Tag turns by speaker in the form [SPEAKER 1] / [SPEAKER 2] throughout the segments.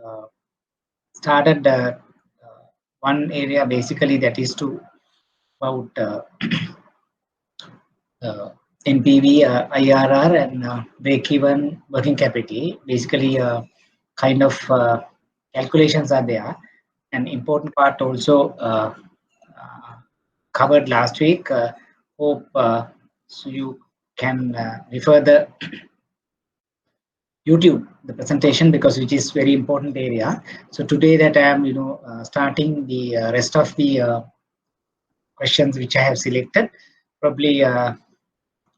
[SPEAKER 1] uh, started one area basically, that is to about NPV, IRR, and break-even working capital. Basically, kind of calculations are there. An important part also covered last week. Hope so you can refer the YouTube, the presentation, because which is very important area. So today that I am, starting the rest of the questions which I have selected. Probably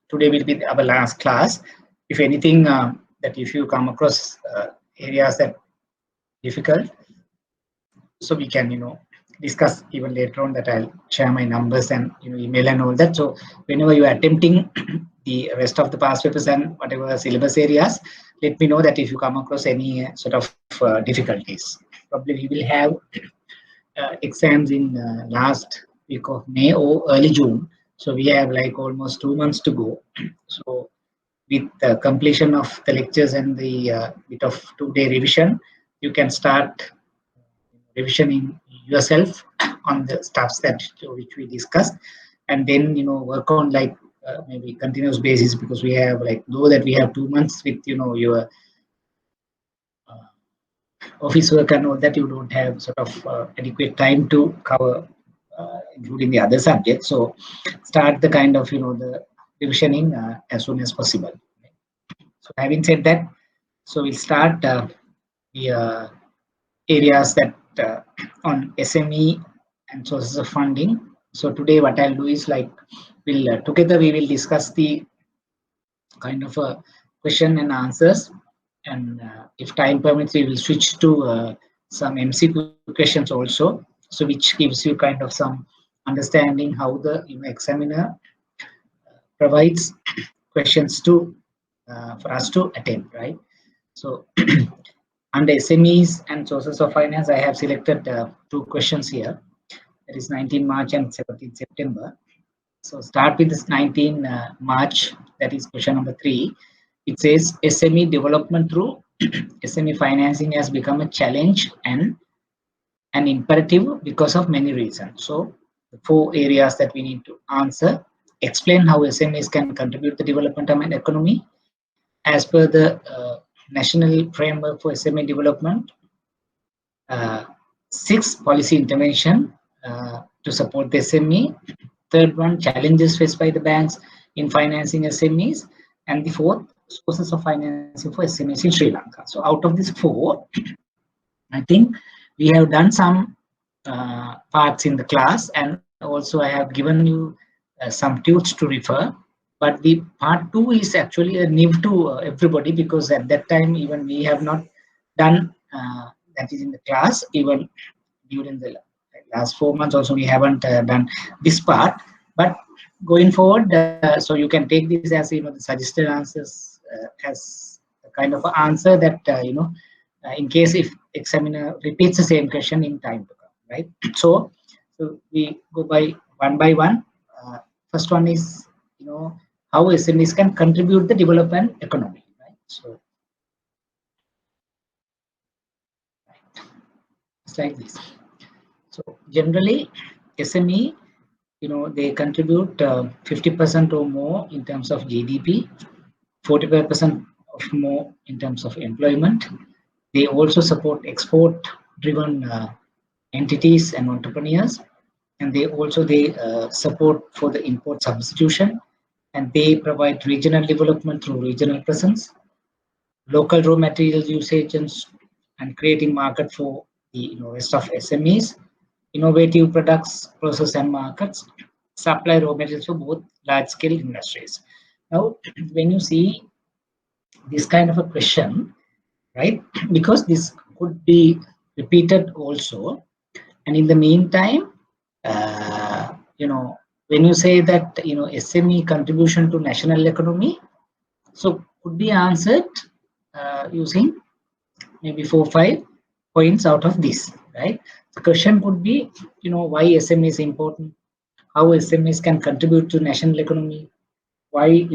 [SPEAKER 1] today will be our last class. If anything, that if you come across areas that difficult, so we can discuss even later on, that I'll share my numbers and email and all that. So whenever you are attempting the rest of the past papers and whatever syllabus areas, let me know that if you come across any sort of difficulties. Probably we will have exams in last week of May or early June. So we have like almost 2 months to go. So with the completion of the lectures and the bit of 2-day revision, you can start revisioning yourself on the stuffs that which we discussed, and then work on like maybe continuous basis, because we have like, though that we have 2 months with your office work and all that, you don't have sort of adequate time to cover including the other subjects. So start the kind of the revisioning as soon as possible. So having said that, so we'll start the areas that on SME and sources of funding. So today what I'll do is like, we'll together we will discuss the kind of a question and answers, and if time permits we will switch to some MCQ questions also, so which gives you kind of some understanding how the examiner provides questions to for us to attempt, right? So under SMEs and sources of finance, I have selected 2 questions here. That is 19 March and 17 September. So start with this 19 March, that is question number 3. It says SME development through SME financing has become a challenge and an imperative because of many reasons. So the 4 areas that we need to answer: explain how SMEs can contribute to the development of an economy as per the national framework for SME development. 6, policy intervention to support the SME. Third one, challenges faced by the banks in financing SMEs. And the 4th, sources of financing for SMEs in Sri Lanka. So out of these 4, I think we have done some parts in the class, and also I have given you some tunes to refer. But the part 2 is actually a new to everybody, because at that time even we have not done that is in the class. Even during the last 4 months also we haven't done this part. But going forward, so you can take this as the suggested answers as a kind of an answer that in case if examiner repeats the same question in time to come, right? So we go by one. First one is how SMEs can contribute the development economy, right? So it's like this. So generally SME, they contribute 50% or more in terms of GDP, 45% of more in terms of employment. They also support export-driven entities and entrepreneurs, and they support for the import substitution, and they provide regional development through regional presence, local raw materials usage, and creating market for the rest of SMEs, innovative products, process and markets, supply raw materials for both large-scale industries. Now, when you see this kind of a question, right, because this could be repeated also, and in the meantime, when you say that SME contribution to national economy, so could be answered using maybe 4 or 5 points out of this, right? The question could be, why SME is important, how SMEs can contribute to national economy, why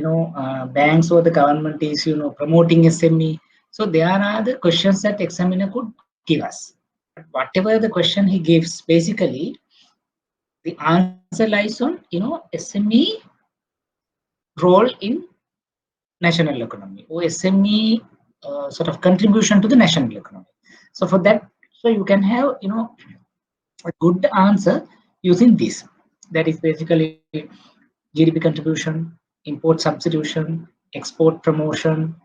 [SPEAKER 1] banks or the government is promoting SME. So there are the questions that examiner could give us. But whatever the question he gives, basically, the answer lies on, SME role in national economy, or SME sort of contribution to the national economy. So for that, so you can have, a good answer using this. That is basically GDP contribution, import substitution, export promotion,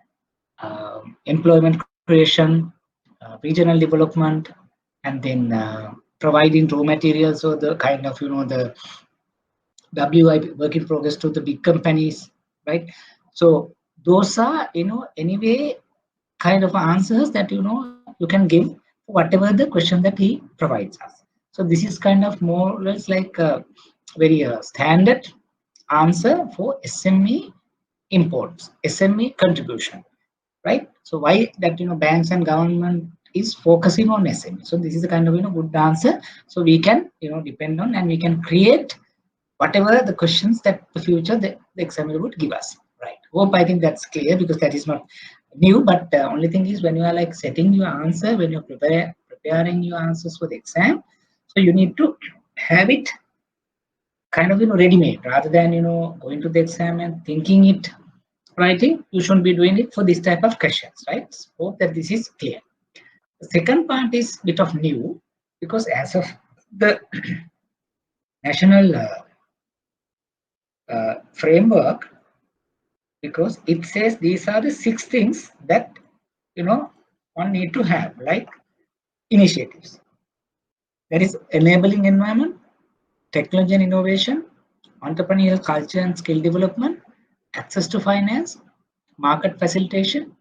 [SPEAKER 1] employment creation, regional development, and then providing raw materials, or the kind of, the WI, work in progress, to the big companies, right? So those are, anyway, kind of answers that, you can give for whatever the question that he provides us. So this is kind of more or less like a very standard answer for SME imports, SME contribution, right? So why that, banks and government is focusing on SME. So this is a kind of, good answer. So we can, depend on, and we can create whatever the questions that the future the examiner would give us, right? Hope I think that's clear, because that is not new. But the only thing is, when you are like setting your answer, when you're preparing your answers for the exam, so you need to have it kind of, ready-made, rather than, going to the exam and thinking it, writing. You shouldn't be doing it for this type of questions, right? Hope that this is clear. The second part is a bit of new, because as of the national framework, because it says these are the 6 things that, one need to have, like initiatives. That is enabling environment, technology and innovation, entrepreneurial culture and skill development, access to finance, market facilitation,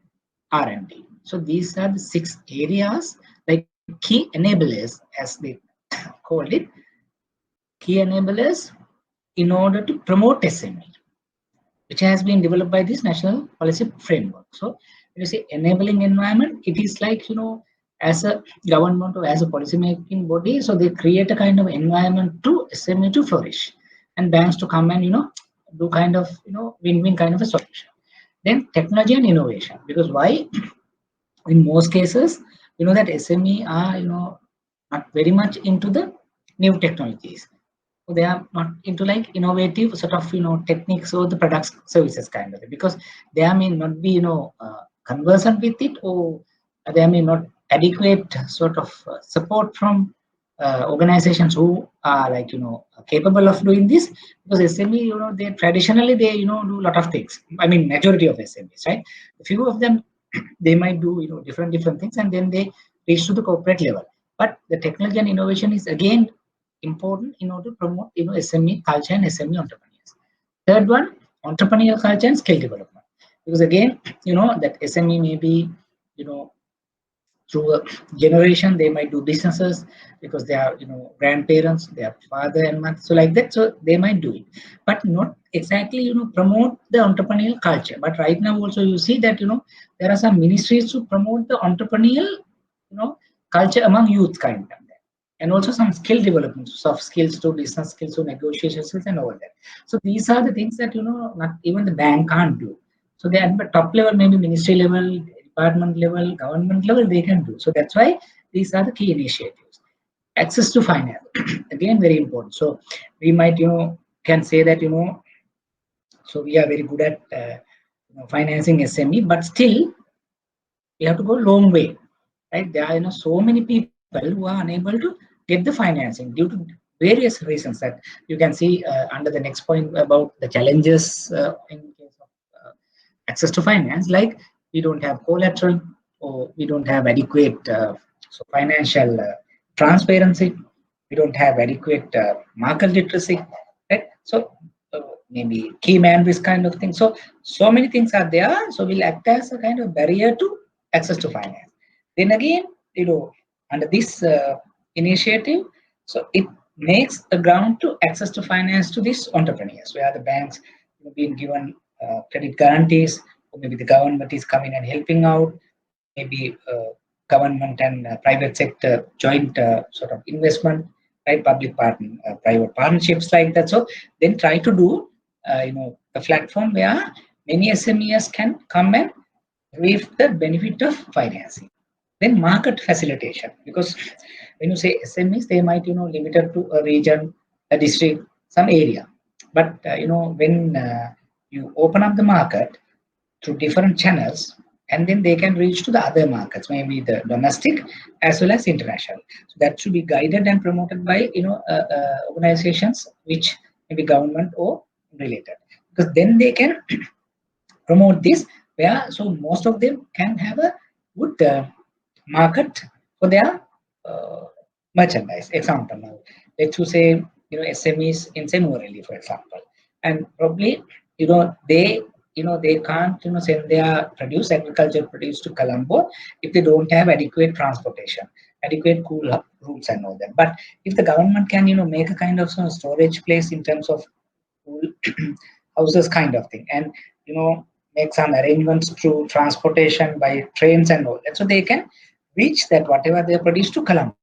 [SPEAKER 1] R&D. So these are the 6 areas, like key enablers, as they called it, key enablers in order to promote SME, which has been developed by this national policy framework. So when you say enabling environment, it is like, as a government or as a policy making body, so they create a kind of environment to SME to flourish, and banks to come and, do kind of, win-win kind of a solution. Then technology and innovation, because why? In most cases, that SME are, not very much into the new technologies. So they are not into like innovative sort of, techniques or the products, services kind of it, because they may not be, conversant with it, or there may not adequate sort of support from organizations who are like, capable of doing this. Because SME, they traditionally, they, do a lot of things. I mean, majority of SMEs, right? A few of them, they might do, different things, and then they reach to the corporate level. But the technology and innovation is again important in order to promote, SME culture and SME entrepreneurs. Third one, entrepreneurial culture and skill development, because again, that SME may be, through a generation, they might do businesses because they are, grandparents, their father and mother, so like that, so they might do it, but not exactly, promote the entrepreneurial culture. But right now also you see that, there are some ministries to promote the entrepreneurial, culture among youth kind of that. And also some skill development, soft skills to business skills to negotiation skills and all that. So these are the things that, not even the bank can't do. So they at the top level, maybe ministry level, department level, government level, they can do. So that's why these are the key initiatives. Access to finance, again, very important. So we might, can say that, so we are very good at financing SME, but still we have to go a long way, right? There are, so many people who are unable to get the financing due to various reasons that you can see under the next point about the challenges in case of access to finance, like we don't have collateral, or we don't have adequate so financial transparency, we don't have adequate market literacy, right? So maybe key man risk kind of thing. So many things are there, so will act as a kind of barrier to access to finance. Then again, under this initiative, so it makes a ground to access to finance to these entrepreneurs, where the banks being given credit guarantees, or maybe the government is coming and helping out, maybe government and private sector joint sort of investment, right? Public private partnerships like that. So then try to do a platform where many SMEs can come and reap the benefit of financing. Then market facilitation, because when you say SMEs, they might, limited to a region, a district, some area. But when you open up the market through different channels, and then they can reach to the other markets, maybe the domestic as well as international. So that should be guided and promoted by organizations which may be government or related, because then they can promote this, where so most of them can have a good market for their uh, merchandise. Example, now let's say SMEs in Semureli, for example, and probably they can't send their produce, agriculture produce, to Colombo if they don't have adequate transportation, adequate cool rooms and all that. But if the government can make a kind of storage place in terms of cool houses kind of thing, and make some arrangements through transportation by trains and all that, so they can reach that whatever they produce to Colombo,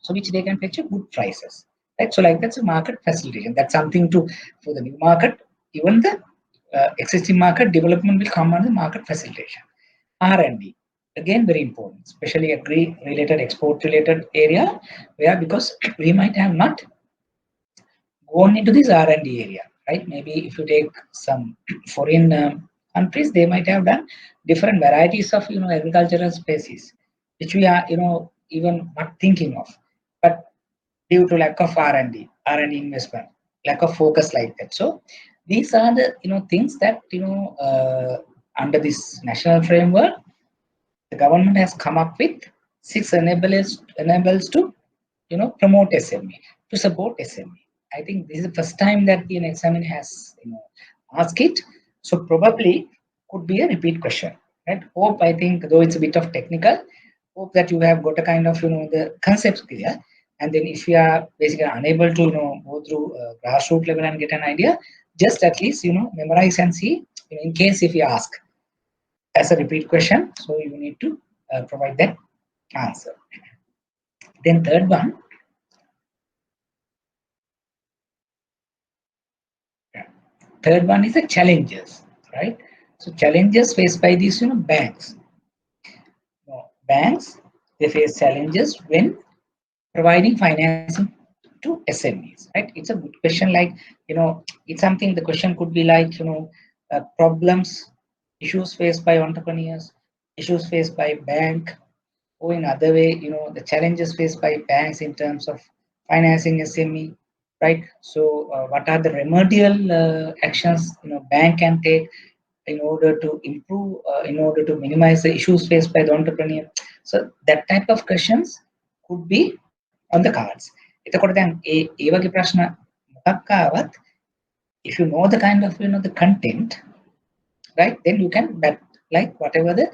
[SPEAKER 1] so which they can fetch a good prices, right? So like that's a market facilitation. That's something to for the new market. Even the existing market development will come under market facilitation. R&D, again very important, especially agri related, export related area, where because we might have not gone into this R&D area, right? Maybe if you take some foreign countries, they might have done different varieties of agricultural species, which we are even not thinking of, but due to lack of R&D investment, lack of focus like that. So these are the things that under this national framework, the government has come up with 6 enables to promote SME, to support SME. I think this is the first time that the examiner has asked it. So probably could be a repeat question. Right? Hope, I think, though it's a bit of technical, hope that you have got a kind of the concepts clear. And then if you are basically unable to go through grassroots level and get an idea, just at least memorize and see in case if you ask as a repeat question, so you need to provide that answer. Then third one. Third one is the challenges, right? So challenges faced by these banks. Banks, they face challenges when providing financing to SMEs, right? It's a good question. Like it's something. The question could be like problems, issues faced by entrepreneurs, issues faced by bank, or in other way, the challenges faced by banks in terms of financing SME, right? So what are the remedial actions bank can take in order to improve, in order to minimize the issues faced by the entrepreneur? So that type of questions could be on the cards. එතකොට දැන් ඒ වගේ ප්‍රශ්න මොකක් ආවත්, if you know the kind of the content, right, then you can bet like whatever the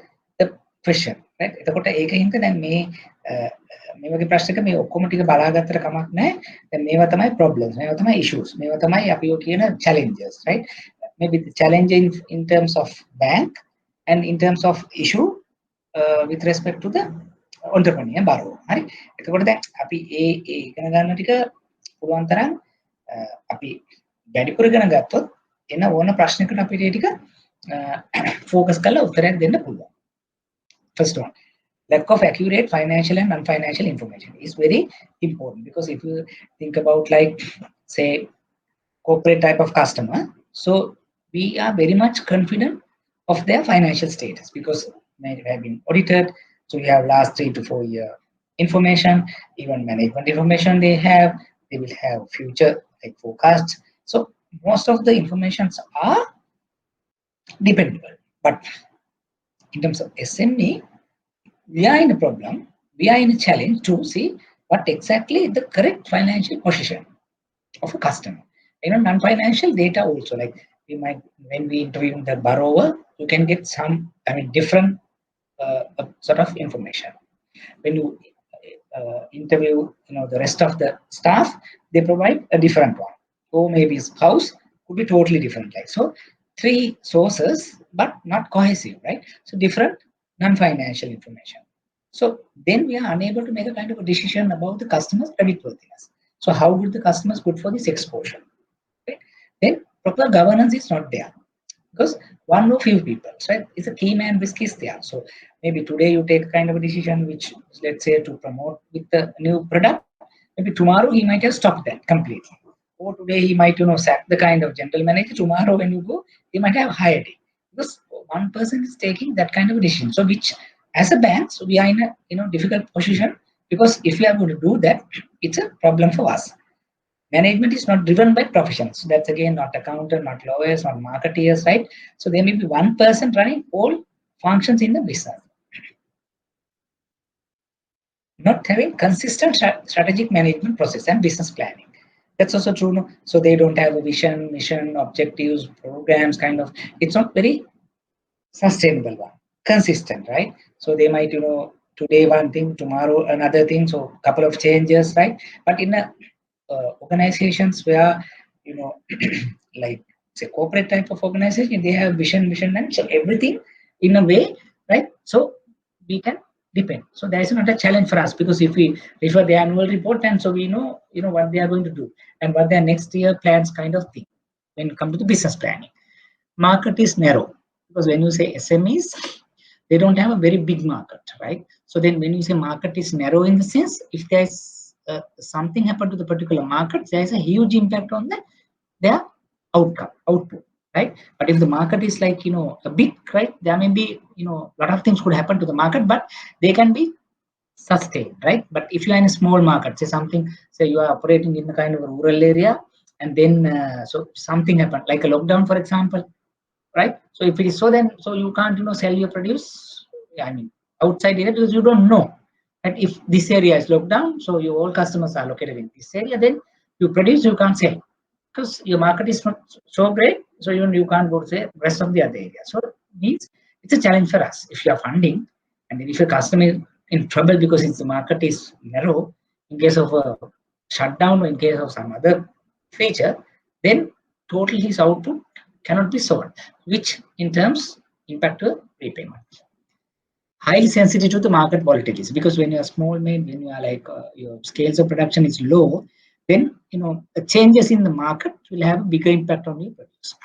[SPEAKER 1] question, right? එතකොට ඒකින්ද දැන් මේ වගේ ප්‍රශ්නක මේ ඔක්කොම ටික බලාගත්තට කමක් නැහැ. දැන් මේවා තමයි problems, මේවා තමයි issues, මේවා තමයි අපි ඔය කියන challenges, right? Maybe the challenge in terms of bank and in terms of issue with respect to the entrepreneur borrower. හරි. එතකොට දැන් අපි ඒ ඉගෙන ගන්න ටික පුළුවන් තරම් අපි වැඩිපුර ඉගෙන ගත්තොත් එන ඕන ප්‍රශ්නයකට අපිට ඒ ටික focus කරලා උත්තරයක් දෙන්න පුළුවන්. First one, lack of accurate financial and non-financial information is very important, because if you think about like say corporate type of customer, so we are very much confident of their financial status because they have been audited. So we have last 3 to 4 year information, even management information they will have future like forecasts. So most of the informations are dependable. But in terms of SME, we are in a problem, we are in a challenge to see what exactly the correct financial position of a customer. Non-financial data also, like we might, when we interview the borrower, you can get some, different sort of information. When you interview, the rest of the staff, they provide a different one. Or maybe spouse could be totally different. Like so, 3 sources, but not cohesive, right? So different non-financial information. So then we are unable to make a kind of a decision about the customer's creditworthiness. So how would the customers good for this exposure? Right? Then proper governance is not there, because one or few people, right? It's a key man risk is there. So maybe today you take kind of a decision which, let's say, to promote with the new product. Maybe tomorrow he might have stopped that completely. Or today he might, sack the kind of general manager. Tomorrow when you go, he might have hired him. Because one person is taking that kind of a decision. So which, as a bank, so we are in a difficult position, because if we are going to do that, it's a problem for us. Management is not driven by professions. That's again not accountant, not lawyers, not marketeers, right? So there may be one person running all functions in the business. Not having consistent strategic management process and business planning. That's also true. No? So they don't have a vision, mission, objectives, programs, kind of. It's not very sustainable one, consistent, right? So they might, today one thing, tomorrow another thing. So couple of changes, right? But in a organizations where, like say corporate type of organization, they have vision, and so everything in a way, right? So we can depend. So there is not a challenge for us, because if we refer the annual report, and so we know, what they are going to do and what their next year plans, kind of thing. When it comes to the business planning, market is narrow, because when you say SMEs, they don't have a very big market, right? So then when you say market is narrow, in the sense, if there's something happened to the particular market, there is a huge impact on their output, right? But if the market is like, a big, right, there may be, a lot of things could happen to the market, but they can be sustained, right? But if you are in a small market, say you are operating in a kind of a rural area, and then so something happened, like a lockdown, for example, right? So if it is so, then so you can't, sell your produce, outside area, because you don't know. And if this area is locked down, so your all customers are located in this area, then you produce, you can't sell, because your market is not so great. So you can't go to the rest of the other area. So it means it's a challenge for us. If you are funding, and then if a customer is in trouble because the market is narrow, in case of a shutdown or in case of some other feature, then total his output cannot be sold, which in terms impact to repayment. Highly sensitive to the market volatilities, because when you are small made, when you are like your scales of production is low, then changes in the market will have a bigger impact on your produce.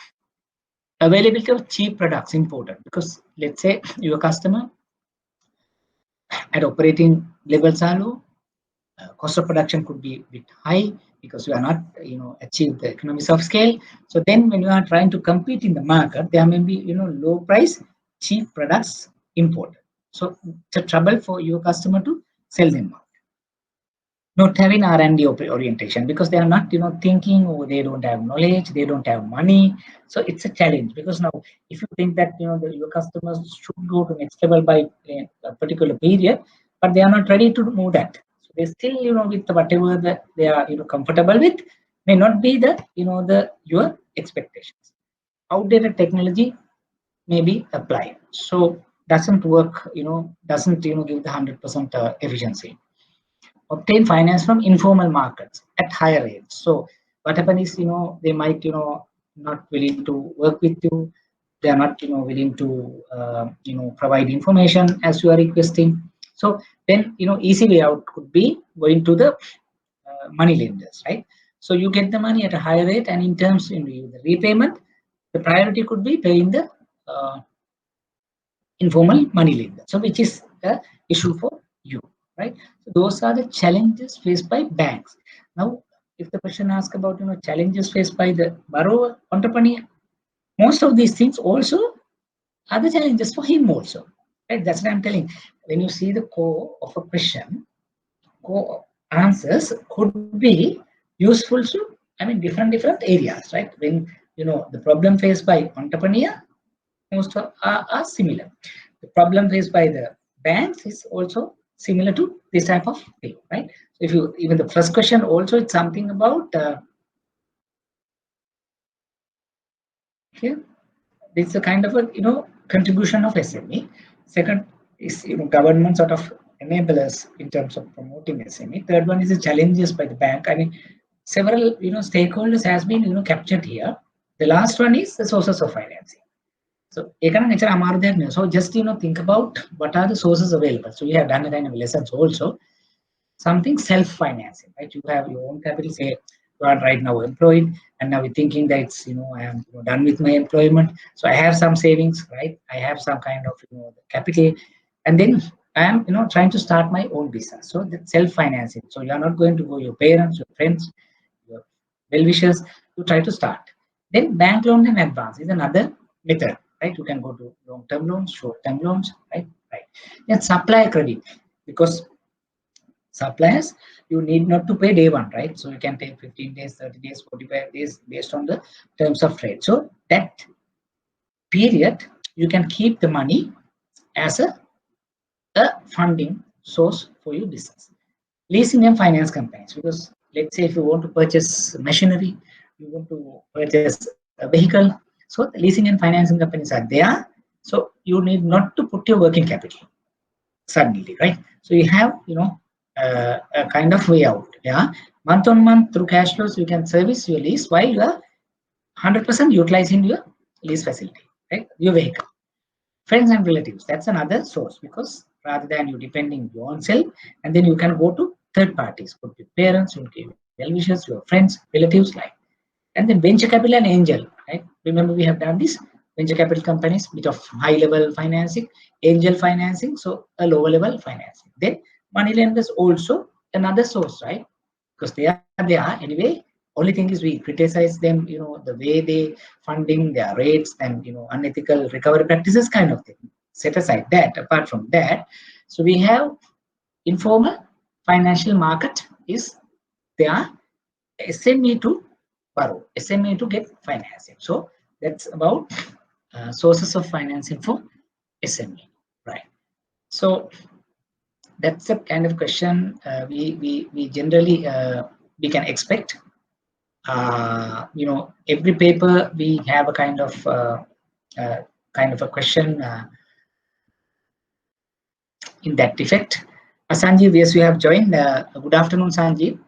[SPEAKER 1] Availability of cheap products important, because let's say your customer at operating levels are low, cost of production could be a bit high, because you are not achieve the economies of scale. So then when you are trying to compete in the market, there may be low price cheap products imported. So it's a trouble for your customer to sell them out. Not having R&D orientation, because they are not thinking, or they don't have knowledge, they don't have money. So it's a challenge, because now if you think that your customers should go to next level by a particular period, but they are not ready to move that. So they still with whatever that they are comfortable with, may not be the your expectations. Outdated technology may be applied, so doesn't work, doesn't give the 100% efficiency. Obtain finance from informal markets at higher rates. So what happens is, they might, not willing to work with you. They are not, willing to, provide information as you are requesting. So then, easy way out could be going to the money lenders, right? So you get the money at a higher rate, and in terms of the repayment, the priority could be paying the informal money lender. So which is the issue for you, right? So those are the challenges faced by banks. Now, if the question asks about challenges faced by the borrower entrepreneur, most of these things also are the challenges for him also, right? That's what I'm telling. When you see the core of a question, core answers could be useful to different areas, right? When the problem faced by entrepreneur, most are similar. The problem faced by the banks is also similar to this type of thing, right? So if you even the first question also, it's something about here. It's a kind of a contribution of SME. Second is government sort of enablers in terms of promoting SME. Third one is the challenges by the bank. Several stakeholders has been captured here. The last one is the sources of financing. So so just think about what are the sources available. So we have done a kind of lessons also. Something self-financing, right? You have your own capital. Say you are right now employed, and now you're thinking that it's I am done with my employment, so I have some savings, right? I have some kind of capital, and then I am trying to start my own business. So that's self-financing. So you are not going to go your parents, your friends, your well-wishers. You try to start. Then bank loan and advance is another method, right? You can go to long-term loans, short-term loans, right? Right. Then supplier credit, because suppliers you need not to pay day one, right? So you can take 15 days, 30 days, 45 days based on the terms of trade. So that period you can keep the money as a funding source for your business. Leasing and finance companies, because let's say if you want to purchase machinery, you want to purchase a vehicle, so the leasing and financing companies are there. So you need not to put your working capital suddenly, right? So you have a kind of way out. Yeah, month on month through cash flows you can service your lease while you are 100% utilizing your lease facility, right? Your vehicle. Friends and relatives, that's another source, because rather than you depending your own self, and then you can go to third parties, could be parents, could be well-wishers, your friends, relatives, like. And then venture capital and angel, right? Remember we have done this venture capital companies, bit of high level financing, angel financing, so a lower level financing. Then money lenders also another source, right? Because they are there anyway. Only thing is we criticize them, the way they funding their rates and unethical recovery practices kind of thing. Set aside that. Apart from that, so we have informal financial market is there, SME to borrow, SME to get financing. So that's about sources of financing for SME, right? So that's the kind of question we generally we can expect. Every paper we have a kind of a question in that effect. Sanjeev, yes, you have joined. Good afternoon, Sanjeev.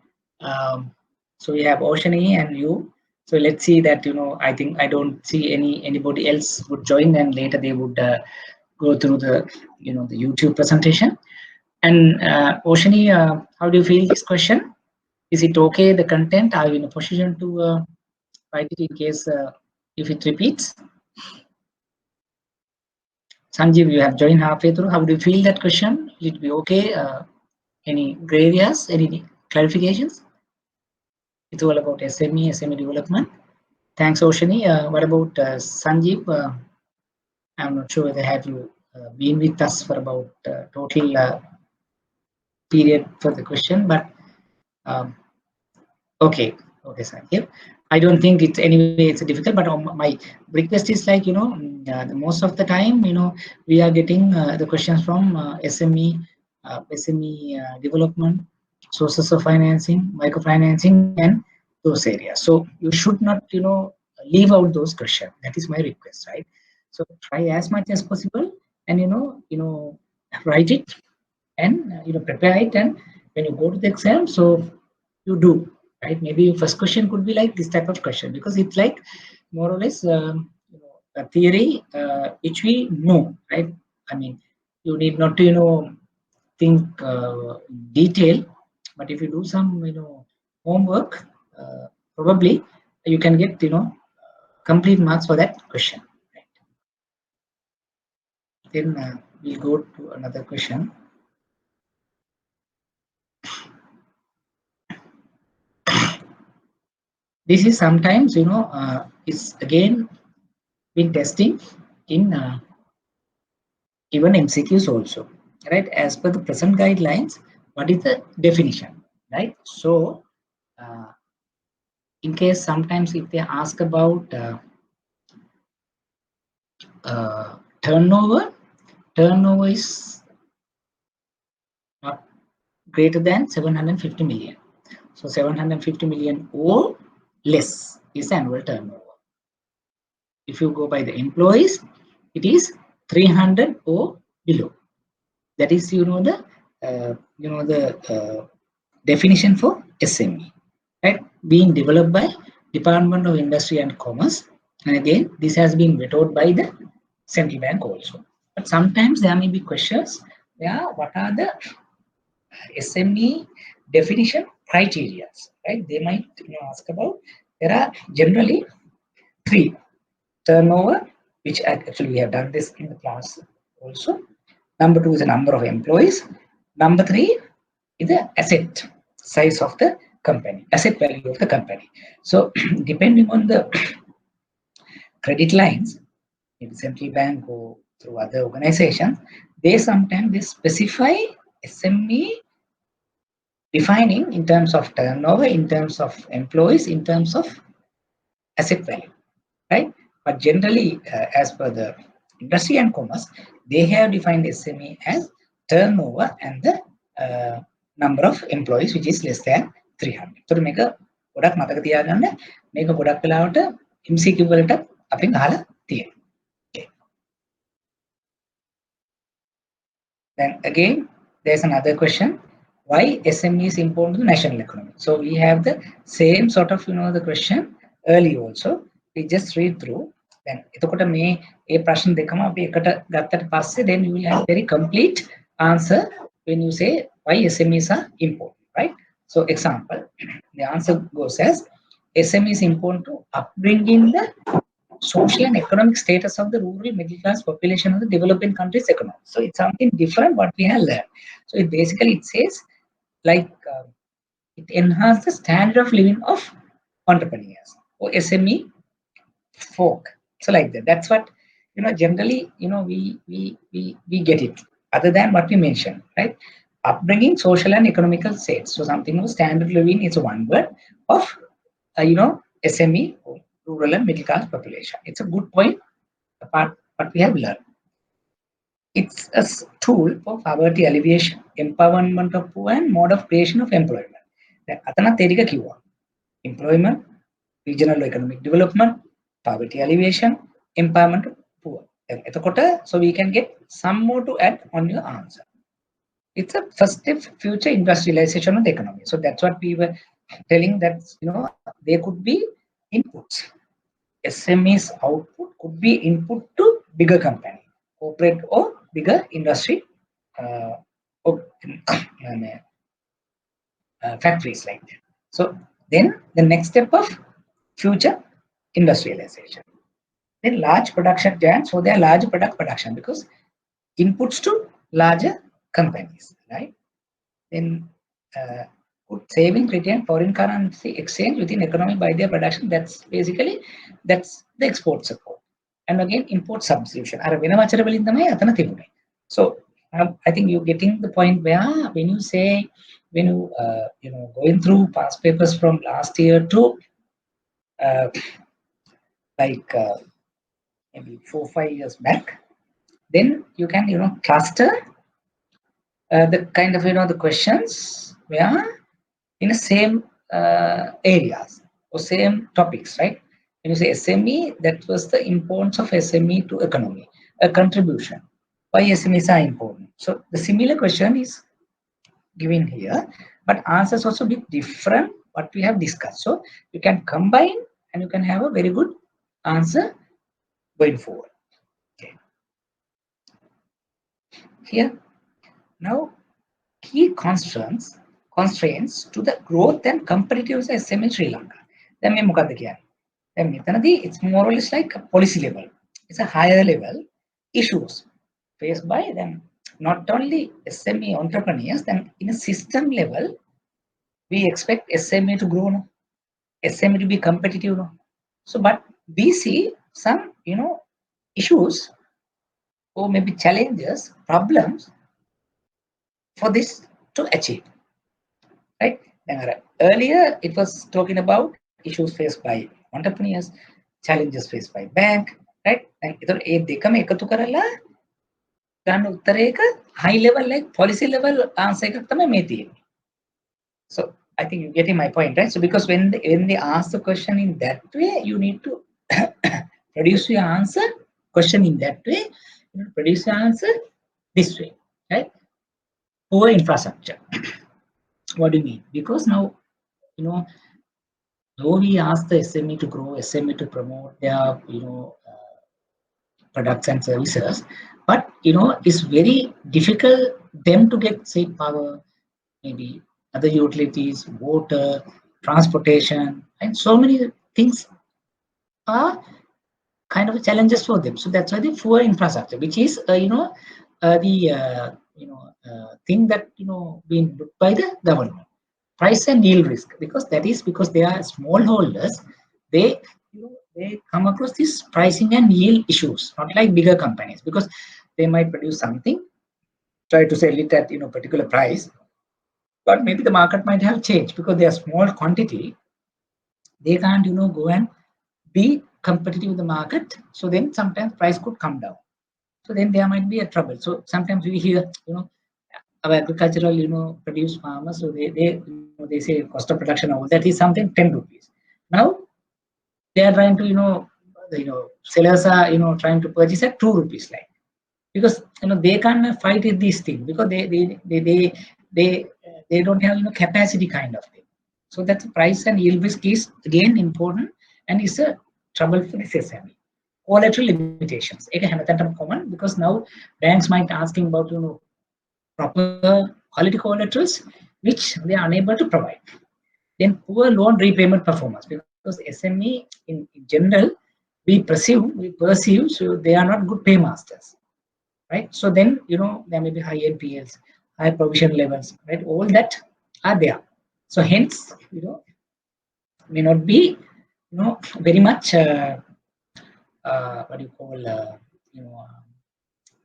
[SPEAKER 1] So we have Oceanie and you. So let's see that I think I don't see anybody else would join, and later they would go through the the YouTube presentation. And Oceanie, how do you feel this question? Is it okay? The content, are you in a position to write it in case if it repeats? Sanjeev, you have joined halfway through. How do you feel that question? Will it be okay? Any gray areas? Any clarifications? It's all about SME development. Thanks, Oceanie. What about Sanjeev? I'm not sure whether have you been with us for about total period for the question, but okay, Sanjeev. I don't think it's anyway it's difficult, but my request is like most of the time we are getting the questions from SME development, sources of financing, microfinancing, and those areas. So you should not leave out those questions. That is my request, right? So try as much as possible and write it and prepare it, and when you go to the exam, so you do. Right, maybe your first question could be like this type of question, because it's like more or less a theory which we know, right? I mean, you need not to think detail, but if you do some homework, probably you can get complete marks for that question. Right? Then we'll go to another question. This is sometimes is again been testing in even MCQs also, right? As per the present guidelines, what is the definition, right? So in case sometimes if they ask about turnover is not greater than 750 million. So 750 million or less is annual turnover. If you go by the employees, it is 300 or below. That is the definition for SME, right? Being developed by Department of Industry and Commerce, and again this has been vetoed by the central bank also. But sometimes there may be questions. Yeah, what are the SME definition criteria? Right? They might ask about. There are generally 3: turnover, which actually we have done this in the class also. Number 2 is the number of employees. Number 3 is the asset size of the company, asset value of the company. So depending on the credit lines, maybe central bank or through other organizations, they sometimes specify SME defining in terms of turnover, in terms of employees, in terms of asset value, right? But generally, as per the industry and commerce, they have defined SME as turnover and the number of employees, which is less than 300. So to make a product මතක තියාගන්න මේක ගොඩක් වෙලාවට MCQ වලට අපින් අහලා තියෙනවා. Okay. Then again, there's another question. Why SME is important to the national economy? So we have the same sort of the question early also. We just read through. Then එතකොට මේ ඒ ප්‍රශ්න දෙකම අපි එකට ගත්තට පස්සේ then you will have very complete answer when you say why SMEs are important, right? So example, the answer goes as SME is important to upbringing the social and economic status of the rural middle class population of the developing countries' economy. So it's something different what we have learned. So it basically it says like it enhances the standard of living of entrepreneurs or SME folk. So like that. That's what generally we get it. Other than what we mentioned, right? Upbringing, social and economical states. So something standard living is one word of SME, rural and middle class population. It's a good point apart what we have learned. It's a tool for poverty alleviation, empowerment of poor and mode of creation of employment. Employment, regional economic development, poverty alleviation, empowerment of poor. So we can get some more to add on your answer. It's a first step future industrialization of the economy. So that's what we were telling, that there could be inputs. SME's output could be input to bigger company, corporate or bigger industry factories like that. So then the next step of future industrialization. Then large production giants, so they are large production because inputs to larger companies, right? Then could saving retain foreign currency exchange within economy by their production. That's basically the export support. And again, import substitution. So I think you're getting the point where when you say going through past papers from last year to maybe 4-5 years back, then you can cluster the kind of the questions where in the same areas or same topics, right? When you say SME, that was the importance of SME to economy, a contribution. Why SMEs are important? So the similar question is given here, but answers also a bit different what we have discussed. So you can combine and you can have a very good answer going forward. Okay. Here now, key constraints to the growth and competitiveness of SME Sri Lanka. Then it's more or less like a policy level. It's a higher level issues faced by them, not only SME entrepreneurs. Then in a system level, we expect SME to grow, SME to be competitive. So, but we see some issues or maybe challenges, problems for this to achieve, right? Earlier it was talking about issues faced by entrepreneurs, challenges faced by bank, right? And ඒ දෙකම එකතු කරලා ගන්න උත්තරේ එක high level like policy level answer එකක් තමයි මේ තියෙන්නේ. So I think you're getting my point, right? So because when they ask the question in that way, you need to produce your answer question in that way, produce your answer this way, right? Poor infrastructure. What do you mean? Because now, though we ask the SME to grow, SME to promote their, products and services, but it's very difficult them to get, say, power, maybe other utilities, water, transportation, and so many things are kind of challenges for them. So that's why the poor infrastructure, which is the thing that being looked by the government, price and yield risk, because they are small holders. They they come across these pricing and yield issues, not like bigger companies, because they might produce something, try to sell it at particular price, but maybe the market might have changed because they are small quantity. They can't go and be competitive with the market. So then sometimes price could come down. So then there might be a trouble. So sometimes we hear our agricultural produce farmers, so they say cost of production of that is something 10 rupees. Now they are trying to sellers are trying to purchase at 2 rupees, like, because they can't fight with these things, because they don't have capacity kind of thing. So that price and yield risk is again important, and it's a trouble for the SME. Collateral limitations, common, because now banks might asking about proper quality collaterals which they are unable to provide. Then poor loan repayment performance, because SME in general we perceive so they are not good paymasters, right? So then there may be high NPLs, high provision levels, right? All that are there. So hence may not be very much what do you call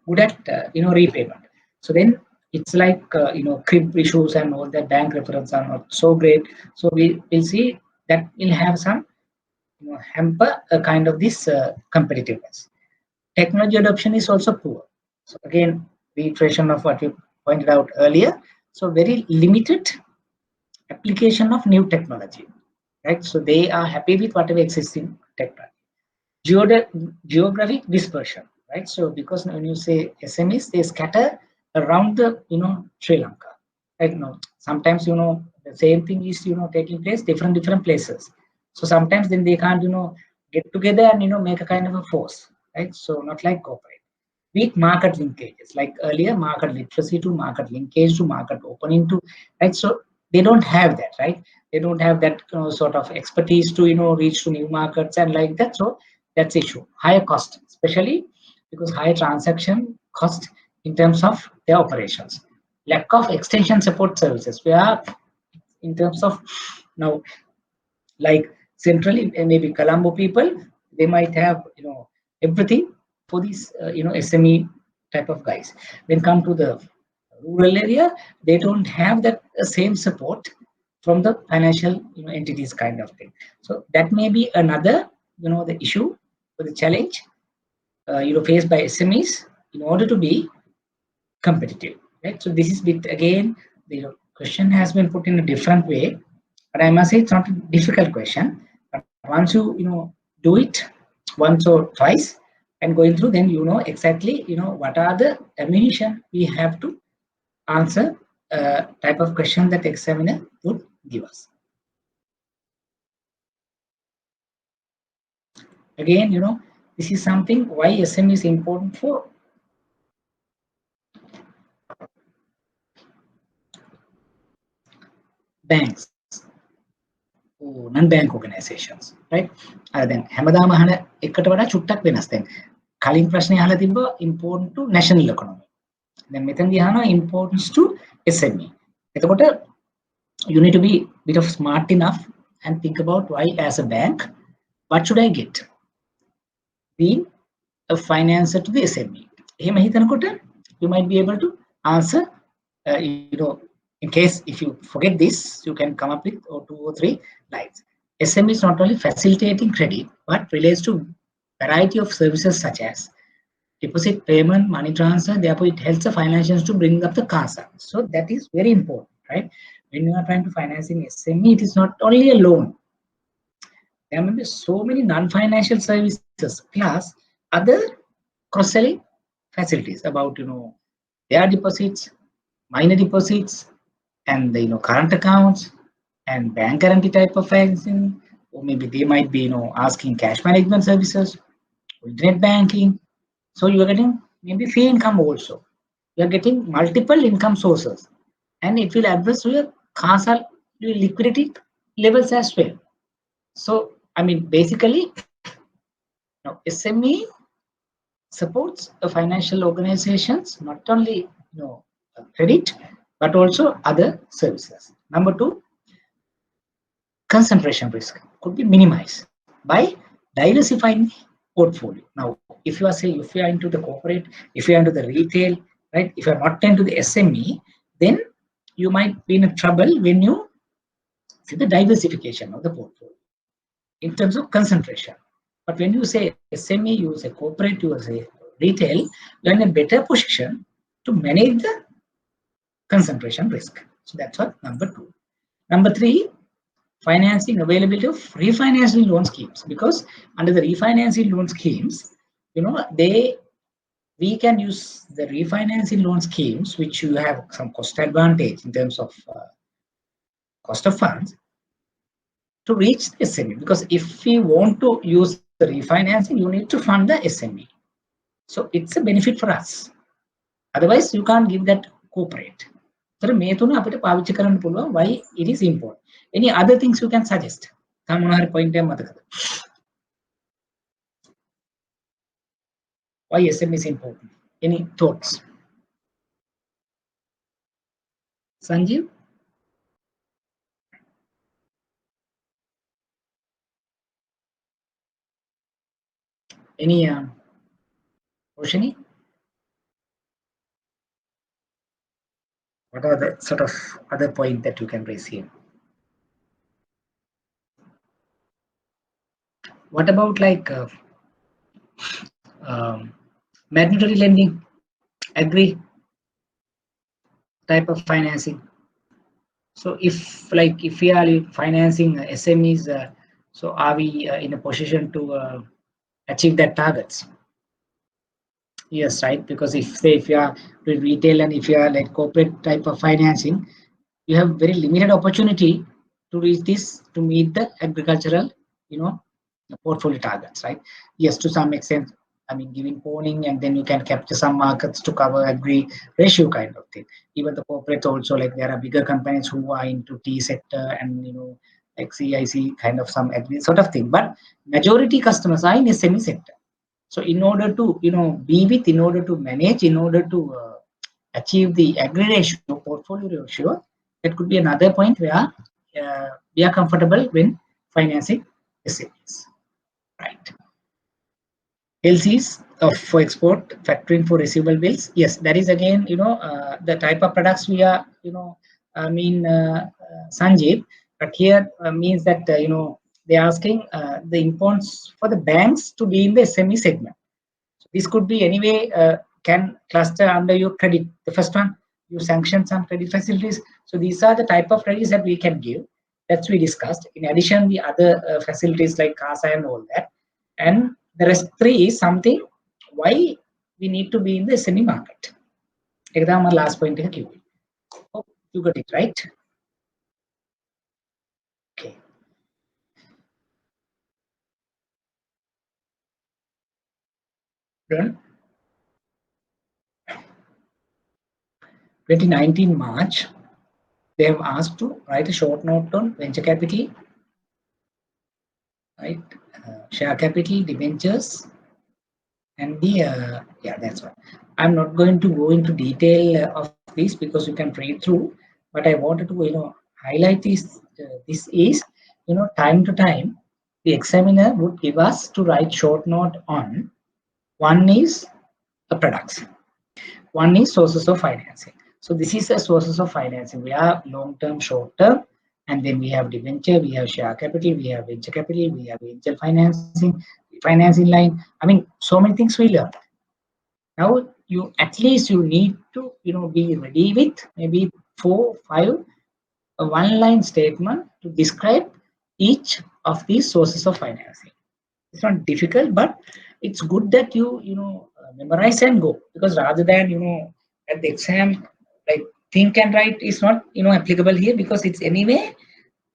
[SPEAKER 1] good at repayment. So then it's like crib issues and all that, bank reference are not so great. So we will see that will have some hamper a kind of this competitiveness. Technology adoption is also poor. So again, reiteration of what you pointed out earlier. So very limited application of new technology, right? So they are happy with whatever existing technology. Geographic dispersion, right? So because when you say SMEs, they scatter around the Sri Lanka, right? Sometimes the same thing is taking place different places. So sometimes then they can't get together and make a kind of a force, right? So not like corporate. Weak market linkages, like earlier, market literacy to market linkage to market opening to, right? So they don't have that, right? They don't have that sort of expertise to reach to new markets and like that. So that's issue. Higher cost, especially because higher transaction cost in terms of their operations. Lack of extension support services. We are in terms of now, like centrally, maybe Colombo people, they might have everything for these SME type of guys. Then come to the rural area, they don't have that same support from the financial entities kind of thing. So that may be another the issue or the challenge faced by SMEs in order to be competitive, right? So this is bit again the question has been put in a different way, but I must say it's not a difficult question. But once you do it once or twice and going through, then exactly what are the ammunition we have to answer type of question that examiner would give us. Again, this is something why SM is important for banks or non-bank organizations, right? Then හැමදාම අහන එකට වඩා චුට්ටක් වෙනස්. දැන් කලින් ප්‍රශ්නේ අහලා තිබ්බ important to national economy. දැන් මෙතනදී අහනවා importance to SME. එතකොට you need to be a bit of smart enough and think about why as a bank, what should I get? Being a financer to the SME. එහෙම හිතනකොට you might be able to answer, in case if you forget this, you can come up with 2 or 3 lines. SME is not only facilitating credit, but relates to variety of services such as deposit, payment, money transfer. Therefore, it helps the financials to bring up the CASA. So that is very important, right? When you are trying to finance in SME, it is not only a loan. There may be so many non-financial services plus other cross-selling facilities about their deposits, minor deposits, and the current accounts and bank guarantee type of financing, or maybe they might be asking cash management services, internet banking. So you are getting maybe fee income also. You are getting multiple income sources, and it will address your CASA liquidity levels as well. So I mean, basically, SME supports financial organizations, not only credit, but also other services. Number two, concentration risk could be minimized by diversifying the portfolio. Now, if you are if you are into the corporate, if you are into the retail, right? If you are not into the SME, then you might be in trouble when you see the diversification of the portfolio in terms of concentration. But when you say SME, you say corporate, you say retail, you're in a better position to manage the concentration risk. So that's what number two. Number three, financing availability of refinancing loan schemes, because under the refinancing loan schemes, we can use the refinancing loan schemes which you have some cost advantage in terms of cost of funds to reach the SME, because if we want to use the refinancing, you need to fund the SME. So it's a benefit for us. Otherwise, you can't give that corporate. So why it is important. Any other things you can suggest? Why SM is important? Any thoughts? Sanjeev? Any Roshini? What are the sort of other point that you can raise here? What about like mandatory lending, agri type of financing? So if we are financing SMEs, so are we in a position to achieve that targets? Yes, right. Because if you are with retail and if you are like corporate type of financing, you have very limited opportunity to reach this, to meet the agricultural, the portfolio targets, right? Yes, to some extent, I mean, giving pawning, and then you can capture some markets to cover agri ratio kind of thing. Even the corporate also, like there are bigger companies who are into tea sector and like CIC kind of some agri sort of thing. But majority customers are in SME sector. So in order to in order to manage, in order to achieve the agri ratio, portfolio ratio, that could be another point where we are comfortable when financing SMEs, right? LCs for export, factoring for receivable bills. Yes, that is again, the type of products we are, Sanjeev, but here means that, they're asking the importance for the banks to be in the SME segment. So this could be anyway, can cluster under your credit. The first one, you sanction some credit facilities. So these are the type of credits that we can give. That's we discussed. In addition, the other facilities like CASA and all that. And the rest three is something why we need to be in the SME market. Ekdam last point here. Oh, you got it right. Okay. Done. 2019 March, they have asked to write a short note on venture capital, right? Share capital, debentures, and the yeah, that's what. I'm not going to go into detail of this because you can read through, but I wanted to highlight this. This is time to time the examiner would give us to write short note on. One is the products, one is sources of financing. So this is the sources of financing. We have long term, short term, and then we have debenture, we have share capital, we have venture capital, we have angel financing line. I mean, so many things we learn. Now you at least you need to be ready with maybe 4, 5 a one-line statement to describe each of these sources of financing. It's not difficult, but it's good that you memorize and go, because rather than at the exam like think and write is not applicable here, because it's anyway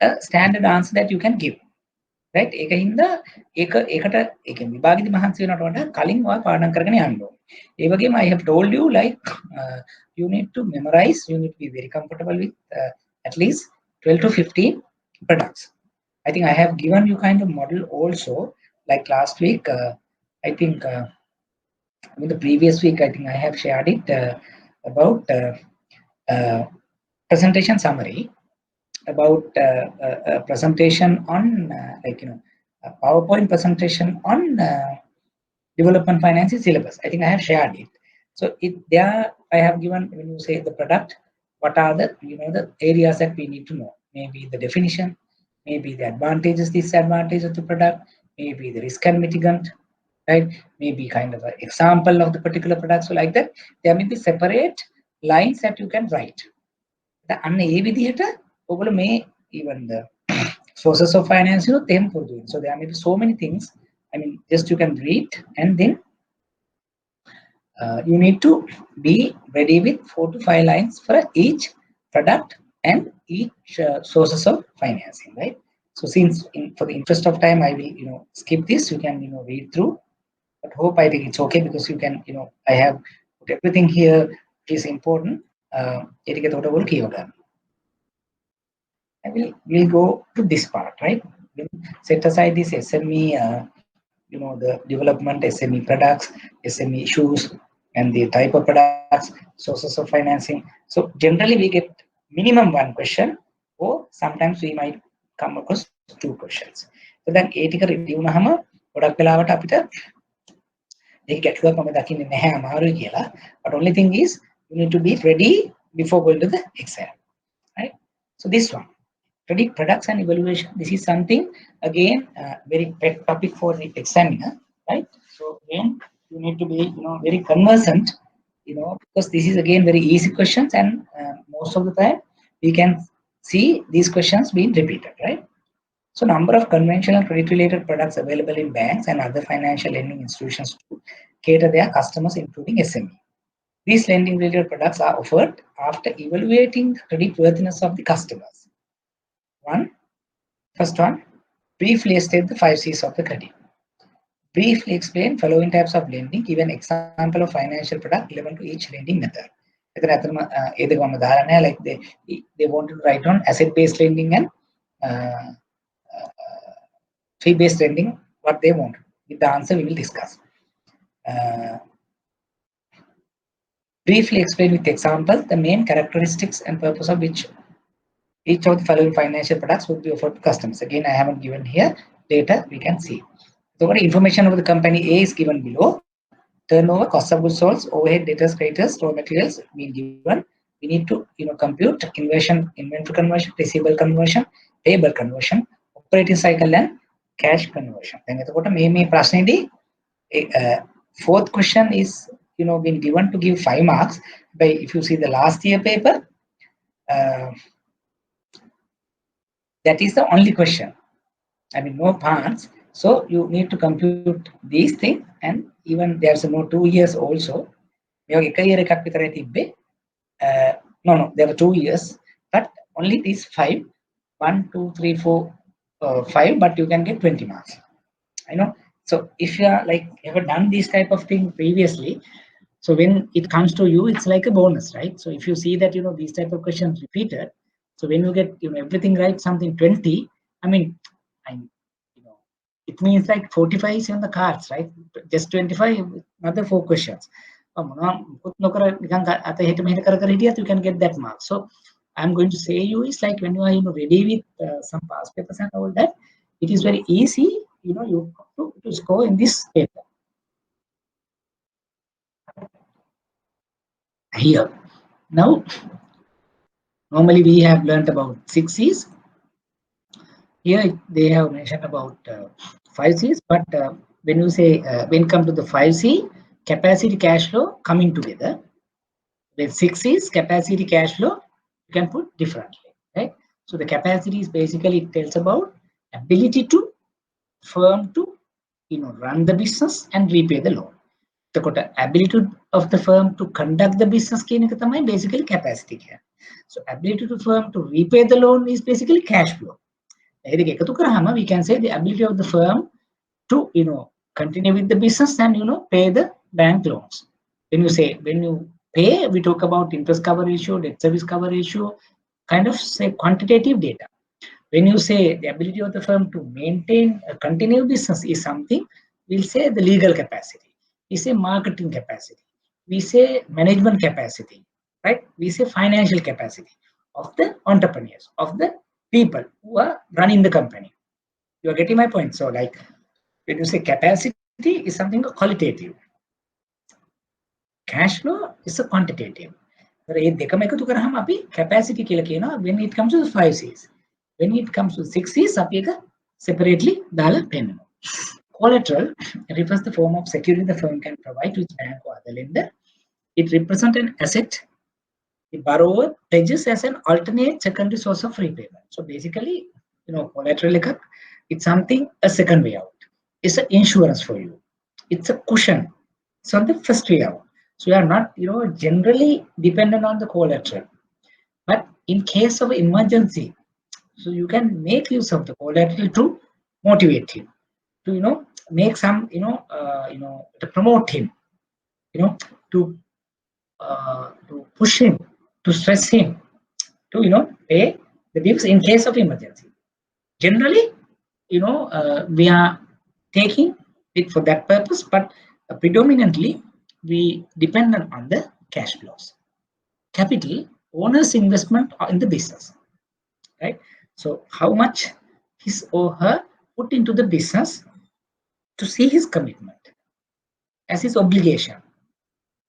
[SPEAKER 1] a standard answer that you can give, right? ඒකට විභාගෙදි මහන්සි වෙනවට වඩා කලින් ඔයා පාඩම් කරගෙන යන්න ඕනේ. ඒ වගේම I have told you like you need to memorize, you need to be very comfortable with at least 12 to 15 products. I think I have given you kind of model also, like last week. I think In the previous week, I think I have shared it about presentation summary, about a presentation on a PowerPoint presentation on development financing syllabus. I think I have shared it. So there I have given, when you say the product, what are the the areas that we need to know? Maybe the definition, maybe the advantages, disadvantages of the product, maybe the risk and mitigant, right? Maybe kind of an example of the particular product. So like that, there may be separate lines that you can write. The may even the sources of finance, them for doing. So there may be so many things. I mean, just you can read, and then you need to be ready with 4 to 5 lines for each product and each sources of financing, right? So since for the interest of time, I will skip this. You can read through, but hope I think it's okay, because you can I have put everything here which is important. We'll go to this part, right? We'll set aside this SME, the development SME products, SME issues, and the type of products, sources of financing. So generally we get minimum 1 question, or sometimes we might come across 2 questions. So then ඒටික review වුණාම ගොඩක් වෙලාවට අපිට ඒක ගැටලුවක් මම දකින්නේ නැහැ අමාරුයි කියලා. But only thing is you need to be ready before going to the exam, right? So this one, credit products and evaluation. This is something again very pet topic for the examiner, right? So again you need to be very conversant, because this is again very easy questions, and most of the time we can see these questions being repeated, right? So number of conventional credit related products available in banks and other financial lending institutions to cater their customers, including SME. These lending related products are offered after evaluating the credit worthiness of the customers. First one, briefly state the 5 C's of the credit. Briefly explain following types of lending, give an example of financial product relevant to each lending method. Like they want to write on asset-based lending and fee-based lending, what they want. With the answer we will discuss. Briefly explain with examples the main characteristics and purpose of which each of the following financial products would be offered to customers. Again, I haven't given here data, we can see. So what information of the company A is given below. Turnover, cost of goods sold, overhead, debtors, creditors, raw materials being given. We need to compute inventory conversion, receivable conversion, payable conversion, operating cycle, and cash conversion. Then fourth question is been given to give 5 marks. By if you see the last year paper, that is the only question. I mean, no parts. So you need to compute these things, and even there's no 2 years also. No, there were 2 years, but only these 5, 1, 2, 3, 4, 5, but you can get 20 marks. I know. So if you are like ever done this type of thing previously, so when it comes to you, it's like a bonus, right? So if you see that these type of questions repeated, so when you get everything right, something 20, I mean, it means like 45 is on the cards, right? Just 25, another 4 questions. You can get that mark. So I'm going to say you is like when you are ready with some past papers and all that, it is very easy you to score in this paper. Here now, normally we have learned about 6 C's. Here they have mentioned about 5 C's, but when you say when come to the 5 C, capacity, cash flow coming together. With 6 C's, capacity, cash flow, you can put differently, right? So the capacity is basically, it tells about ability to firm to run the business and repay the loan. The ability of the firm to conduct the business basically capacity. So ability to firm to repay the loan is basically cash flow. We can say the ability of the firm to continue with the business and pay the bank loans. When you pay, we talk about interest cover ratio, debt service cover ratio, kind of say quantitative data. When you say the ability of the firm to maintain a continued business is something, we'll say the legal capacity. we say marketing capacity, we say management capacity, right? We say financial capacity of the entrepreneurs, of the people who are running the company. You are getting my point? So like when you say capacity is something qualitative, cash flow is a quantitative. ඒ දෙකම එකතු කරාම අපි capacity කියලා කියනවා when it comes to 5 C's. When it comes to 6 C's අපි එක separately දාලා පෙන්නනවා. Collateral refers the form of security the firm can provide to its bank or other lender. It represents an asset the borrower pledges as an alternate secondary source of repayment. So basically, collateral it's something a second way out. It's an insurance for you. It's a cushion. It's not the first way out. So you are not, generally dependent on the collateral. But in case of emergency, so you can make use of the collateral to motivate him, to make some, to promote him, to push him, to stress him, to pay the bills in case of emergency. Generally, we are taking it for that purpose, but predominantly we dependent on the cash flows. Capital, owner's investment in the business, right? So how much his or her put into the business to see his commitment as his obligation,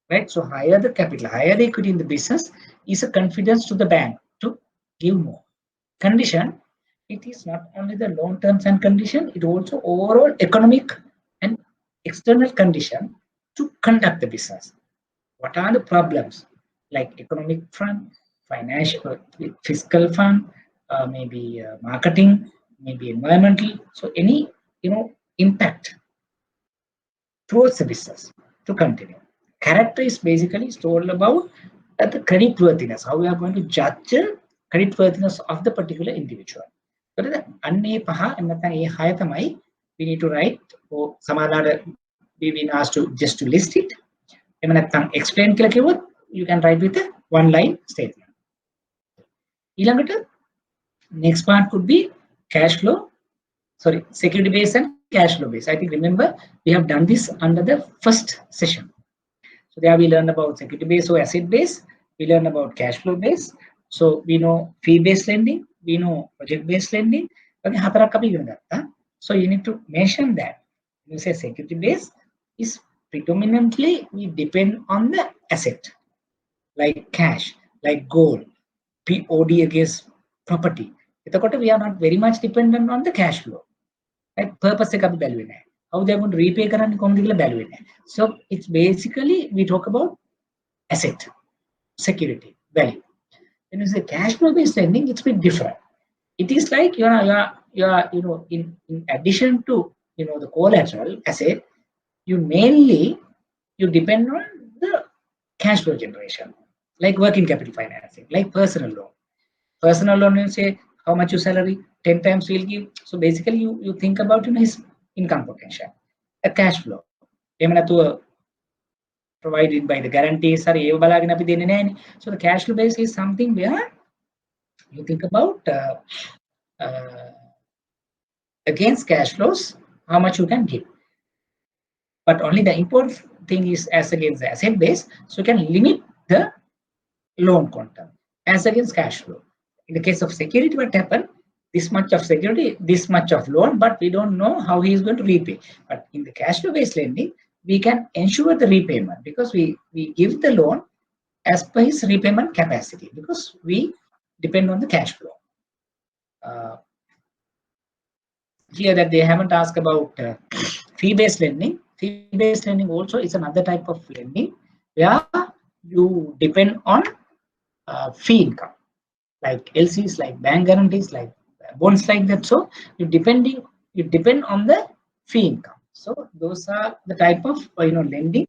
[SPEAKER 1] right? So higher the capital, higher the equity in the business is a confidence to the bank to give more. Condition, it is not only the loan terms and condition, it also overall economic and external condition to conduct the business. What are the problems? Like economic front, financial, fiscal fund, maybe marketing, maybe environmental. So any impact towards the business to continue. Character is basically told about the credit worthiness, how we are going to judge the credit worthiness of the particular individual. So we need to write, or we've been asked to just to list it. Explain you can write with a one-line statement. Next part could be cash flow, security base and cash flow base. I think remember we have done this under the first session. So there we learned about security base or asset base. We learned about cash flow base. So we know fee-based lending, we know project-based lending. So you need to mention that when you say security base is predominantly we depend on the asset, like cash, like gold, POD against property. We are not very much dependent on the cash flow. Right? Purpose value. How they are going to repay value. So it's basically we talk about asset, security, value. When you say cash flow based lending, it's a bit different. It is like you are in addition to the collateral asset, you depend on the cash flow generation, like working capital financing, like personal loan. Personal loan, you say how much your salary, 10 times we'll give. So basically you think about his income potential. A cash flow provided by the guarantees. So the cash flow base is something where you think about against cash flows, how much you can give. But only the important thing is as against the asset base, so you can limit the loan quantum as against cash flow. In the case of security, what happened? This much of security, this much of loan, but we don't know how he is going to repay. But in the cash flow based lending, we can ensure the repayment because we give the loan as per his repayment capacity because we depend on the cash flow. Here that they haven't asked about fee-based lending. Fee-based lending also is another type of lending where you depend on fee income, like LCs, like bank guarantees, like bonds, like that. So you depend on the fee income. So those are the type of lending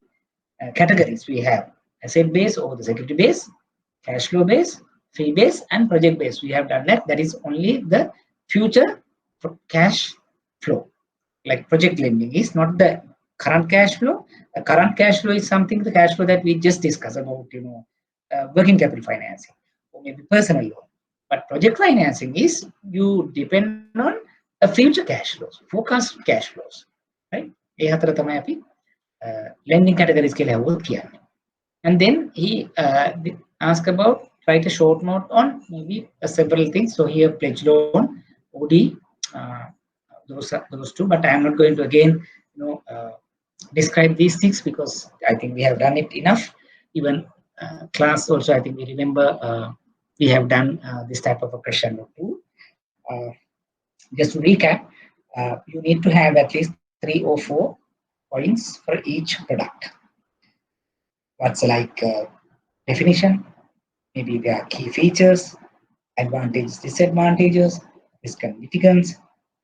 [SPEAKER 1] categories we have: asset base or the security base, cash flow base, fee base, and project base. We have done that. That is only the future cash flow. Like project lending is not the current cash flow. The current cash flow is something, the cash flow that we just discussed about, working capital financing or maybe personal loan. But project financing is you depend on the future cash flows, forecast cash flows, right? lending categories කියලා හවුත් කියන්නේ. And then he asked about write a short note on maybe several things. So here pledge loan, OD, those two. But I am not going to again describe these things because I think we have done it enough. Even class also, I think we remember we have done this type of a question or two. Just to recap, you need to have at least 3 or 4 points for each product. What's like definition, maybe there are key features, advantages, disadvantages, risk and mitigants,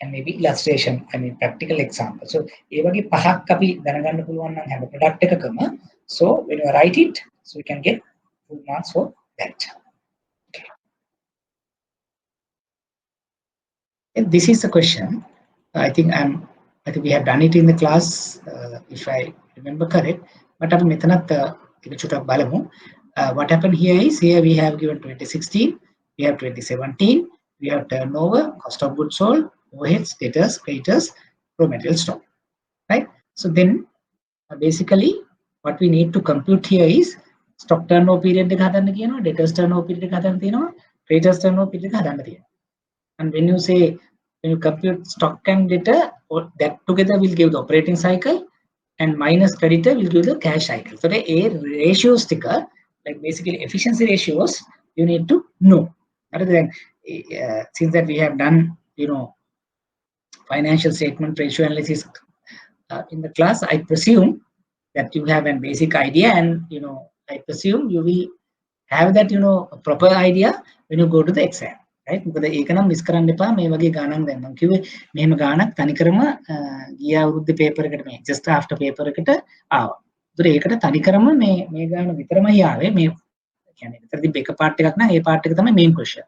[SPEAKER 1] and maybe illustration, I mean practical example. So ඒ වගේ පහක් අපි දැනගන්න පුළුවන් නම් හැම product එකකම, so when you write it, so you can get full marks for that. Okay. And this is the question. I think we have done it in the class, if I remember correct. But අපි මෙතනත් චුට්ටක් බලමු. What happened here is, here we have given 2016, we have 2017, we have turnover, cost of goods sold, overheads, debtors, creditors, raw material stock, right? So then basically what we need to compute here is stock turnover period එක හදන්න කියනවා, debtors turnover period එක හදන්න තියෙනවා, creditors turnover period එක හදන්න තියෙනවා. And when you say, when you compute stock and debtor, that together will give the operating cycle, and minus creditor will give the cash cycle. So the A ratio sticker, like basically efficiency ratios, you need to know. Other than since that we have done, financial statement ratio analysis in the class, I presume that you have a basic idea, and I presume you will have that a proper idea when you go to the exam, right? මොකද ඒක නම් miss කරන්න එපා. මේ වගේ ගානක් දැන් මම කිව්වේ මෙහෙම ගානක් තනිකරම ගිය අවුරුද්දේ පේපර් එකට මේ just after paper එකට ආවා. ඒතර ඒකට තනිකරම මේ ගාන විතරමයි ආවේ. මේ කියන්නේ විතරදී එක පාර්ට් එකක් නෑ. ඒ පාර්ට් එක තමයි main question.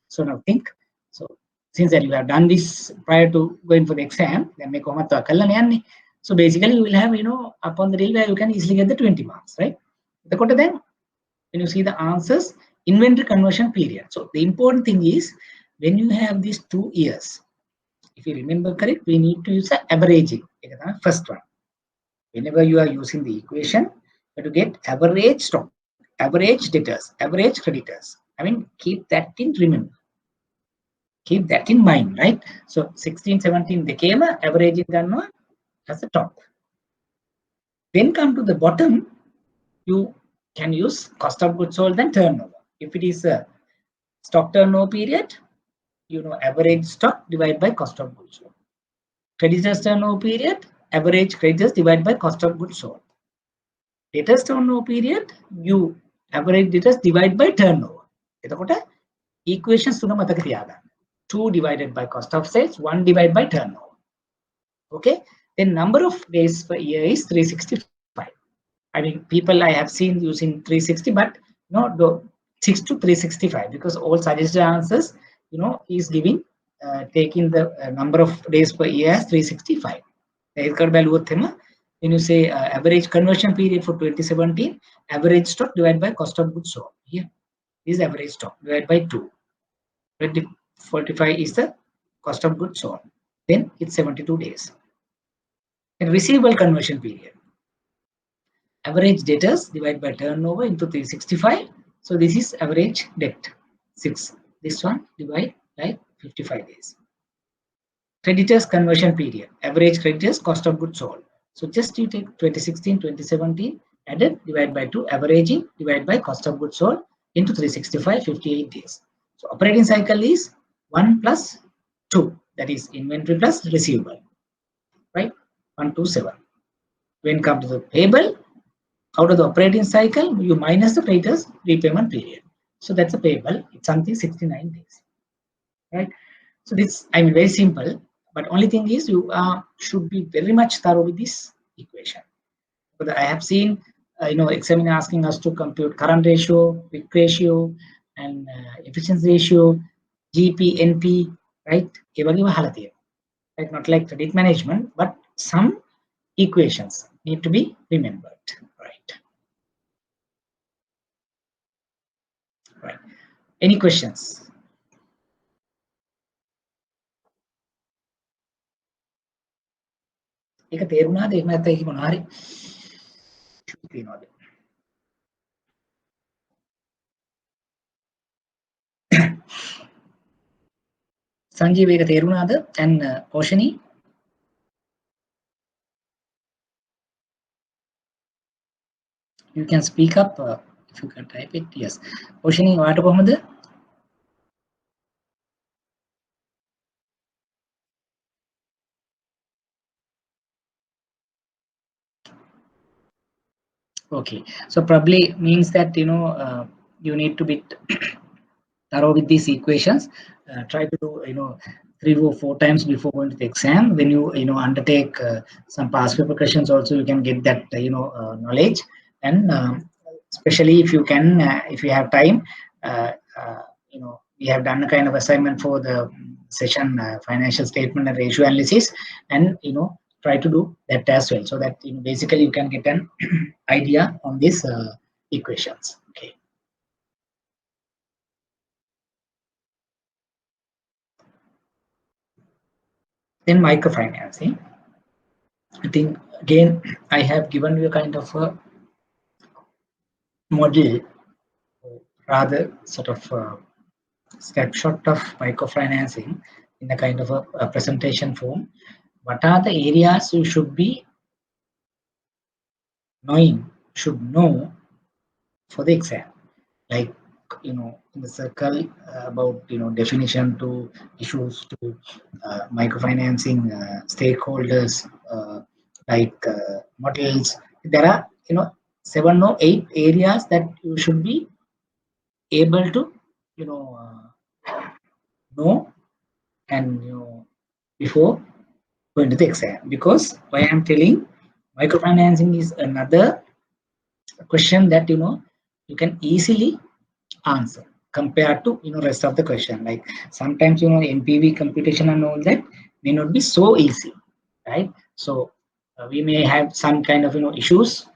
[SPEAKER 1] So now think. So since that you have done this prior to going for the exam, then මේ කොහොමද කරලානේ යන්නේ. So basically you will have upon the real where you can easily get the 20 marks, right? එතකොට then when you see the answers, inventory conversion period. So the important thing is, when you have these 2 years, if you remember correct, we need to use the averaging. First one, whenever you are using the equation, you have to get average stock, average debtors, average creditors. I mean, keep that in remember. Keep that in mind, right? So 16, 17 became averaging ganwa as the top. Then come to the bottom, you can use cost of goods sold and turnover. If it is a stock turnover period, average stock divided by cost of goods sold. Creditors turnover period, average creditors divided by cost of goods sold. Debtors turnover period, you average debtors divided by turnover. එතකොට equations තුන මතක තියාගන්න. 2 divided by cost of sales, 1 divided by turnover. Okay, then number of days per year is 365. I mean, people I have seen using 360, but no, 6 to 365, because all suggested answers, is giving taking the number of days per year as 365. When you say average conversion period for 2017, average stock divided by cost of goods sold. Here is average stock divided by 2. 2045 is the cost of goods sold. Then it's 72 days. And receivable conversion period. Average debtors divided by turnover into 365. So this is average debt, 6. This one divide by 55 days. Creditors conversion period. Average creditors, cost of goods sold. So just you take 2016, 2017, added, divide by 2, averaging, divide by cost of goods sold into 365, 58 days. So operating cycle is 1 plus 2. That is inventory plus receivable. Right? 1, 2, 7. When come to the payable, out of the operating cycle, you minus the creditors repayment period. So that's a payable. It's something 69 days. Right? So this, I mean, very simple. But only thing is, you should be very much thorough with this equation. But I have seen, examiner asking us to compute current ratio, quick ratio, and efficiency ratio, GP, NP, right? Right? Not like credit management, but some equations need to be remembered, right? Right. Any questions? ඒක තේරුණාද? එහෙම නැත්නම් ඒක මොනවා හරි Vinod. Sanjeev එක තේරුණාද? And Oshini? You can speak up if you can type it. Yes. Oshini, ඔයාට කොහොමද? Okay. So probably means that you need to be thorough with these equations. Try to do 3 or 4 times before going to the exam. When you undertake some past paper questions, also you can get that knowledge. And especially if you can, if you have time, we have done a kind of assignment for the session financial statement and ratio analysis, and try to do that as well, so that basically you can get an idea on these equations. Okay. Then microfinancing. I think again I have given you a kind of a model, rather sort of a snapshot of microfinancing in a kind of a presentation form. What are the areas you should be should know for the exam? Like in the circle about definition to issues to microfinancing stakeholders, like models. There are 7 or 8 areas that you should be able to know and before going to the exam. Because why I'm telling, microfinancing is another question that you can easily answer compared to rest of the question. Like sometimes NPV computation and all that may not be so easy, right? So we may have some kind of issues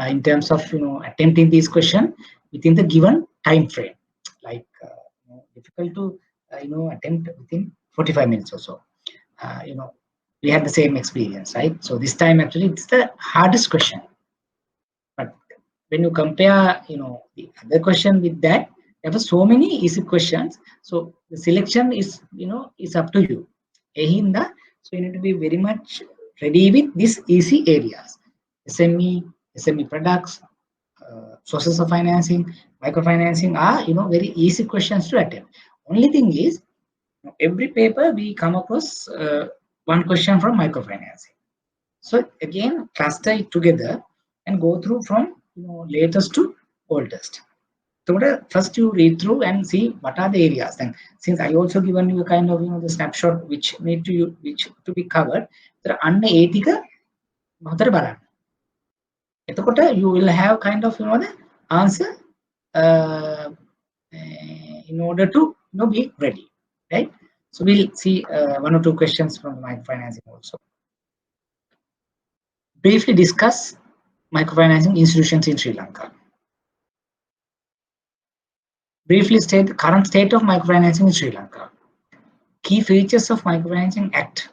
[SPEAKER 1] in terms of attempting this question within the given time frame. Like difficult to attempt within 45 minutes or so. We had the same experience, right? So this time actually it's the hardest question. But when you compare the other question with that, there were so many easy questions. So the selection is is up to you. So you need to be very much ready with these easy areas. SME products, sources of financing, microfinancing are very easy questions to attempt. Only thing is, every paper we come across one question from microfinancing. So again, cluster it together and go through from latest to oldest. So first you read through and see what are the areas. And since I also given you a kind of the snapshot which to be covered, there are under etika you will have kind of the answer in order to be ready, right? So we'll see 1 or 2 questions from microfinancing also. Briefly discuss microfinancing institutions in Sri Lanka. Briefly state the current state of microfinancing in Sri Lanka. Key features of Microfinancing Act.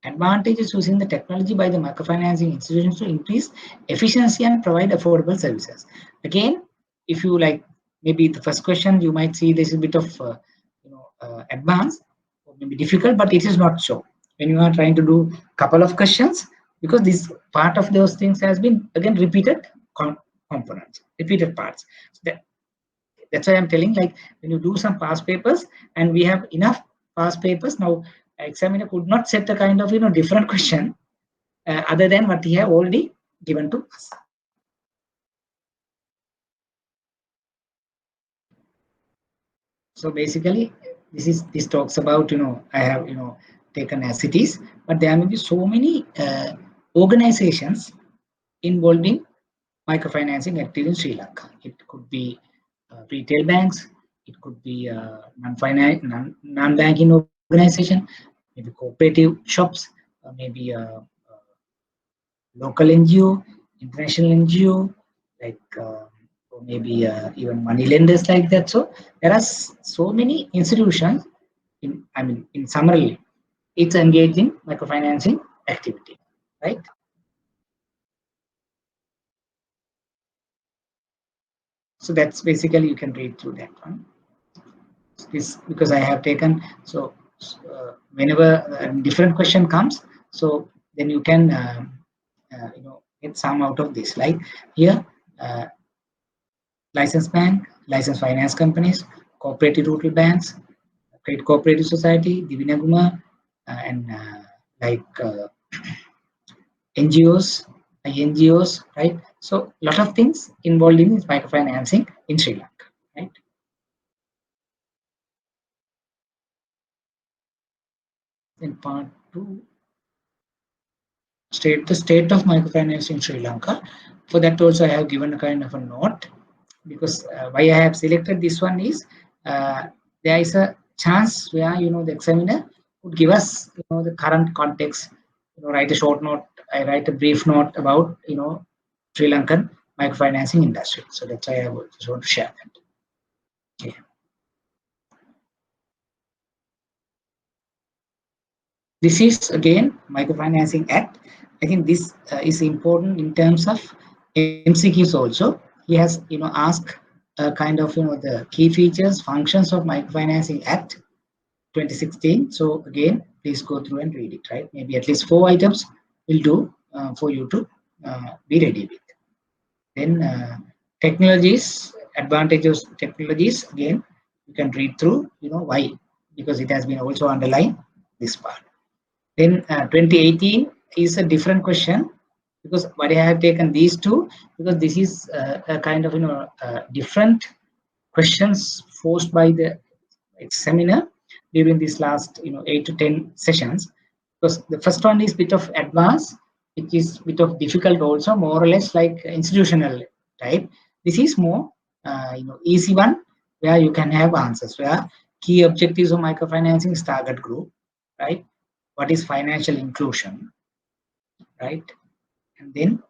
[SPEAKER 1] Advantages using the technology by the microfinancing institutions to increase efficiency and provide affordable services. Again, if you like, maybe the first question you might see this is a bit of advanced or maybe difficult, but it is not so. When you are trying to do a couple of questions, because this part of those things has been again repeated components, repeated parts. So that's why I'm telling, like when you do some past papers and we have enough past papers, now examiner could not set a kind of different question other than what he have already given to us. So basically this talks about I have taken as it is, but there may be so many organizations involved in microfinancing activity in Sri Lanka. It could be retail banks, it could be non-banking organization, maybe cooperative shops, maybe a local NGO, international NGO, like or maybe even money lenders like that. So there are so many institutions. In summary, it's engaged in microfinancing activity, right? So that's basically, you can read through that one. This because I have taken, so whenever a different question comes, so then you can get some out of this. Like here, licensed bank, licensed finance companies, cooperative rural banks, credit cooperative society, Divinaguma, and NGOs, NGOs, right? So a lot of things involved in this microfinancing in Sri Lanka, right? In part 2, the state of microfinance in Sri Lanka. For that also I have given a kind of a note, because why I have selected this one is there is a chance where the examiner would give us the current context, write a short note, I write a brief note about Sri Lankan microfinancing industry. So that's why I just want to share that. Okay. This is again Microfinancing Act. I think this is important in terms of MCQs also. He has asked kind of the key features, functions of Microfinancing Act 2016. So again, please go through and read it. Right, maybe at least 4 items will do for you to be ready with. Then technologies, advantages, technologies. Again, you can read through. Why? Because it has been also underlined this part. Then 2018 is a different question, because why I have taken these two, because this is a kind of different questions forced by the examiner during these last 8 to 10 sessions. Because the first one is bit of advanced, which is bit of difficult also, more or less like institutional type. This is more easy one, where you can have answers, where key objectives of microfinancing is target group, right? What is financial inclusion, right? And then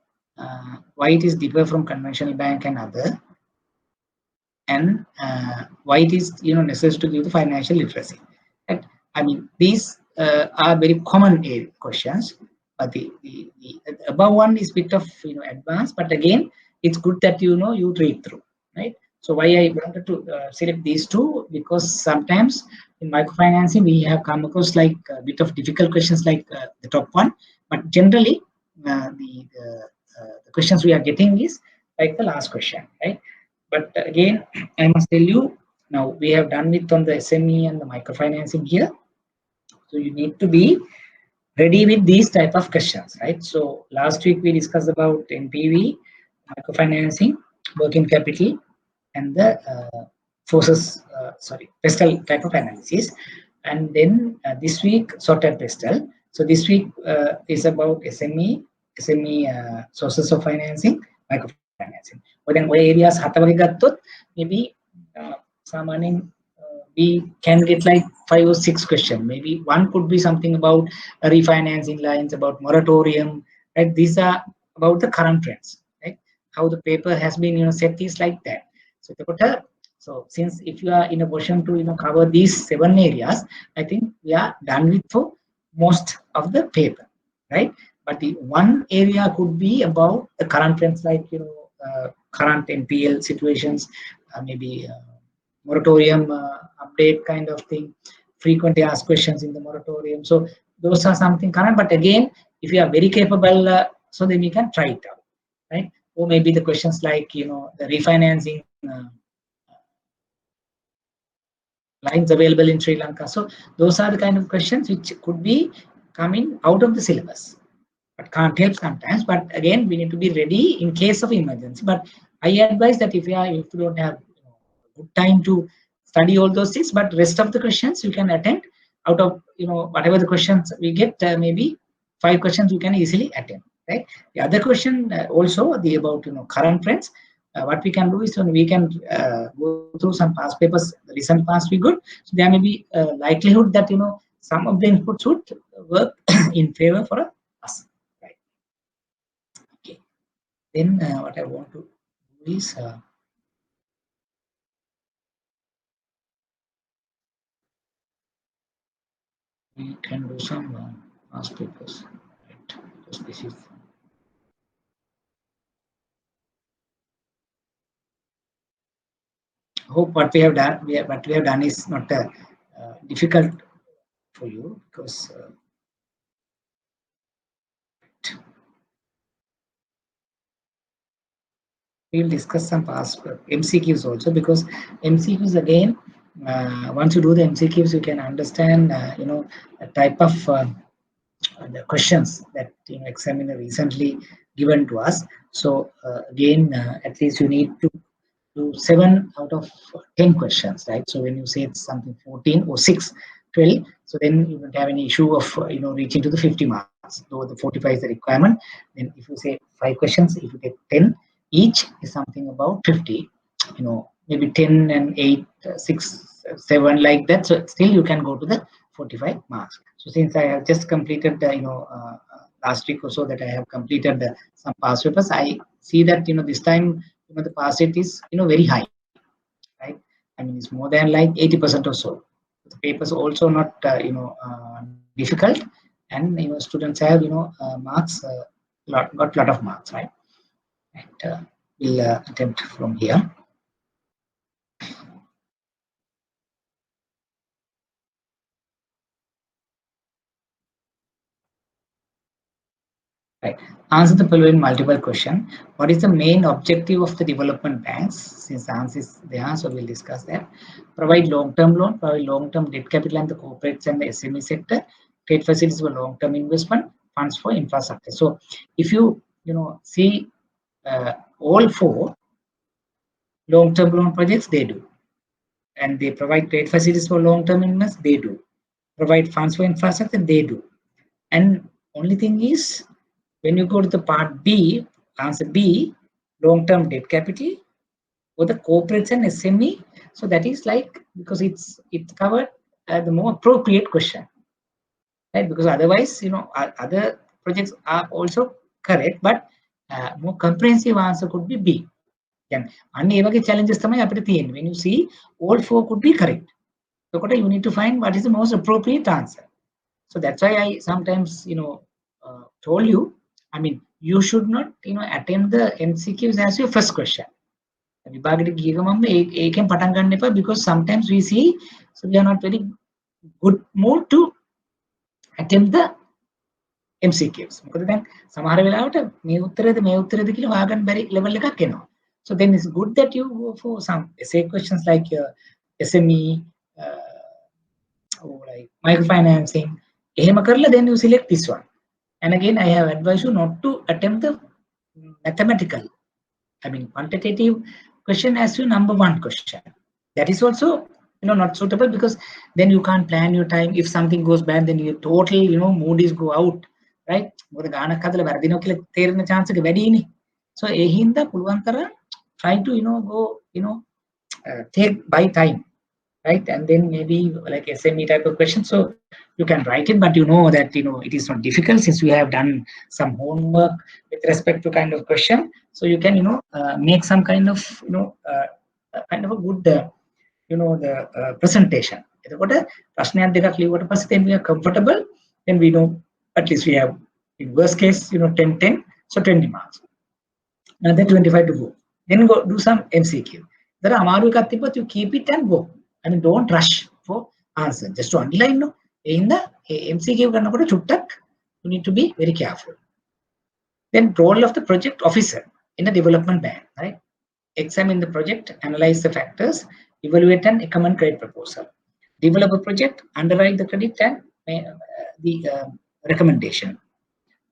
[SPEAKER 1] why it is differ from conventional bank and other, and why it is necessary to give the financial literacy. Right? I mean, these are very common questions, but the above one is bit of advanced. But again, it's good that you read through, right? So why I wanted to select these two, because sometimes in microfinancing we have come across like a bit of difficult questions like the top one, but generally the questions we are getting is like the last question, right? But again, I must tell you, now we have done it on the SME and the microfinancing here. So you need to be ready with these type of questions, right? So last week we discussed about NPV, microfinancing, working capital, and the PESTEL type of analysis. And then this week, sorted PESTEL. So this week is about SME sources of financing, microfinancing. But then areas maybe we can get like 5 or 6 questions. Maybe one could be something about refinancing lines, about moratorium, right? These are about the current trends, right? How the paper has been set is like that. So since if you are in a position to cover these 7 areas, I think we are done with for most of the paper, right? But the one area could be about the current trends, like current NPL situations, maybe moratorium update kind of thing, frequently asked questions in the moratorium. So those are something current. But again, if you are very capable, so then you can try it out, right? Or maybe the questions like the refinancing lines available in Sri Lanka. So those are the kind of questions which could be coming out of the syllabus, but can't help sometimes. But again, we need to be ready in case of emergency. But I advise that if you don't have good time to study all those things, but rest of the questions you can attend out of whatever the questions we get, maybe 5 questions you can easily attend, right? The other question also the about current trends. What we can do is we can go through some past papers, the recent past we good. So there may be a likelihood that some of the inputs would work in favor for us, right? Okay. Then what I want to do is we can do some past papers, right? Because this is. hope what we have done is not difficult for you, because we will discuss some past MCQs also, because MCQs again, once you do the MCQs, you can understand a type of the questions that examiner recently given to us. So again, at least you need to do 7 out of 10 questions, right? So when you say it's something 14 or 6, 12, so then you don't have any issue of reaching to the 50 marks. Though the 45 is the requirement, then if you say 5 questions, if you get 10 each, is something about 50. Maybe 10 and 8, 6, 7, like that. So still you can go to the 45 marks. So since I have just completed last week or so that I have completed some past papers, I see that this time the pass rate is very high, right? I mean, it's more than like 80% or so. The papers also not difficult, and students have marks, got lot of marks, right? And we'll attempt from here. Right. Answer the following multiple question. What is the main objective of the development banks? Since the answer is there, so we'll discuss that. Provide long-term loan, provide long-term debt capital and the corporates and the SME sector. Trade facilities for long-term investment, funds for infrastructure. So if you see all 4 long-term loan projects, they do. And they provide trade facilities for long-term investment, they do. Provide funds for infrastructure, they do. And only thing is, when you go to the part B, answer B, long-term debt capital or the corporates and SME. So that is like, because it's covered the more appropriate question, right? Because otherwise, other projects are also correct, but more comprehensive answer could be B. Challenges when you see all 4 could be correct. So you need to find what is the most appropriate answer. So that's why I sometimes told you, I mean, you should not attempt the MCQs as your first question. Because sometimes we see, so we are not very good mood to attempt the MCQs. So then it's good that you go for some essay questions like SME or like microfinancing. Then you select this one. And again, I have advised you not to attempt the mathematical, I mean quantitative question as your number 1 question. That is also not suitable, because then you can't plan your time. If something goes bad, then your total mood is go out, right? So try to go take by time, right? And then maybe like SME type of question, so you can write it, but that it is not difficult, since we have done some homework with respect to kind of question. So you can make some kind of kind of a good the presentation. Then we are comfortable, then we know at least we have, in worst case 10, so 20 marks. Another 25 to go. Then go do some MCQ. You keep it and go. I mean, don't rush for answer. Just to underline, in the MCQ, you need to be very careful. Then role of the project officer in the development bank, right? Examine the project, analyze the factors, evaluate and recommend credit proposal. Develop a project, underwrite the credit and the recommendation.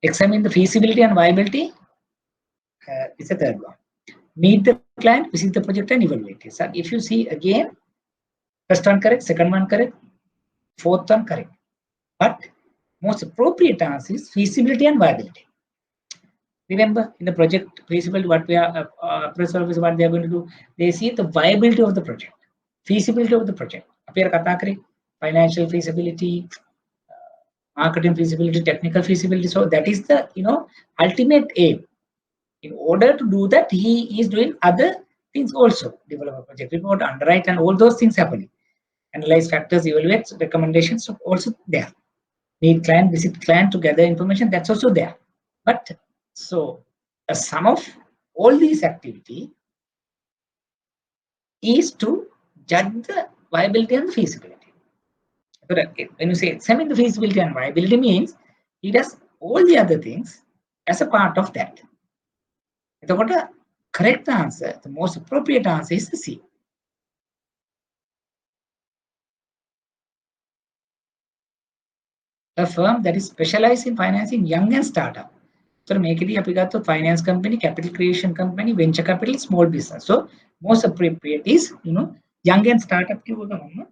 [SPEAKER 1] Examine the feasibility and viability is the third one. Meet the client, visit the project and evaluate it. So if you see again, first one correct, second one correct, fourth one correct. But most appropriate answer is feasibility and viability. Remember, in the project feasibility, what we are appraisal office, what they are going to do, they see the viability of the project, feasibility of the project. Financial feasibility, marketing feasibility, technical feasibility. So that is the ultimate aim. In order to do that, he is doing other things also. Develop a project report, underwrite, and all those things happening. Analyze factors, evaluate, recommendations also there. Meet client, visit client to gather information, that's also there. But so a sum of all these activity is to judge the viability and the feasibility. So when you say examine the feasibility and viability means he does all the other things as a part of that. The correct answer, the most appropriate answer is the C. A firm that is specialized in financing young and startup. So මේකදී අපි ගත්තොත් finance company, capital creation company, venture capital, small business. So most appropriate is young and startup කිව්ව ගමන්ම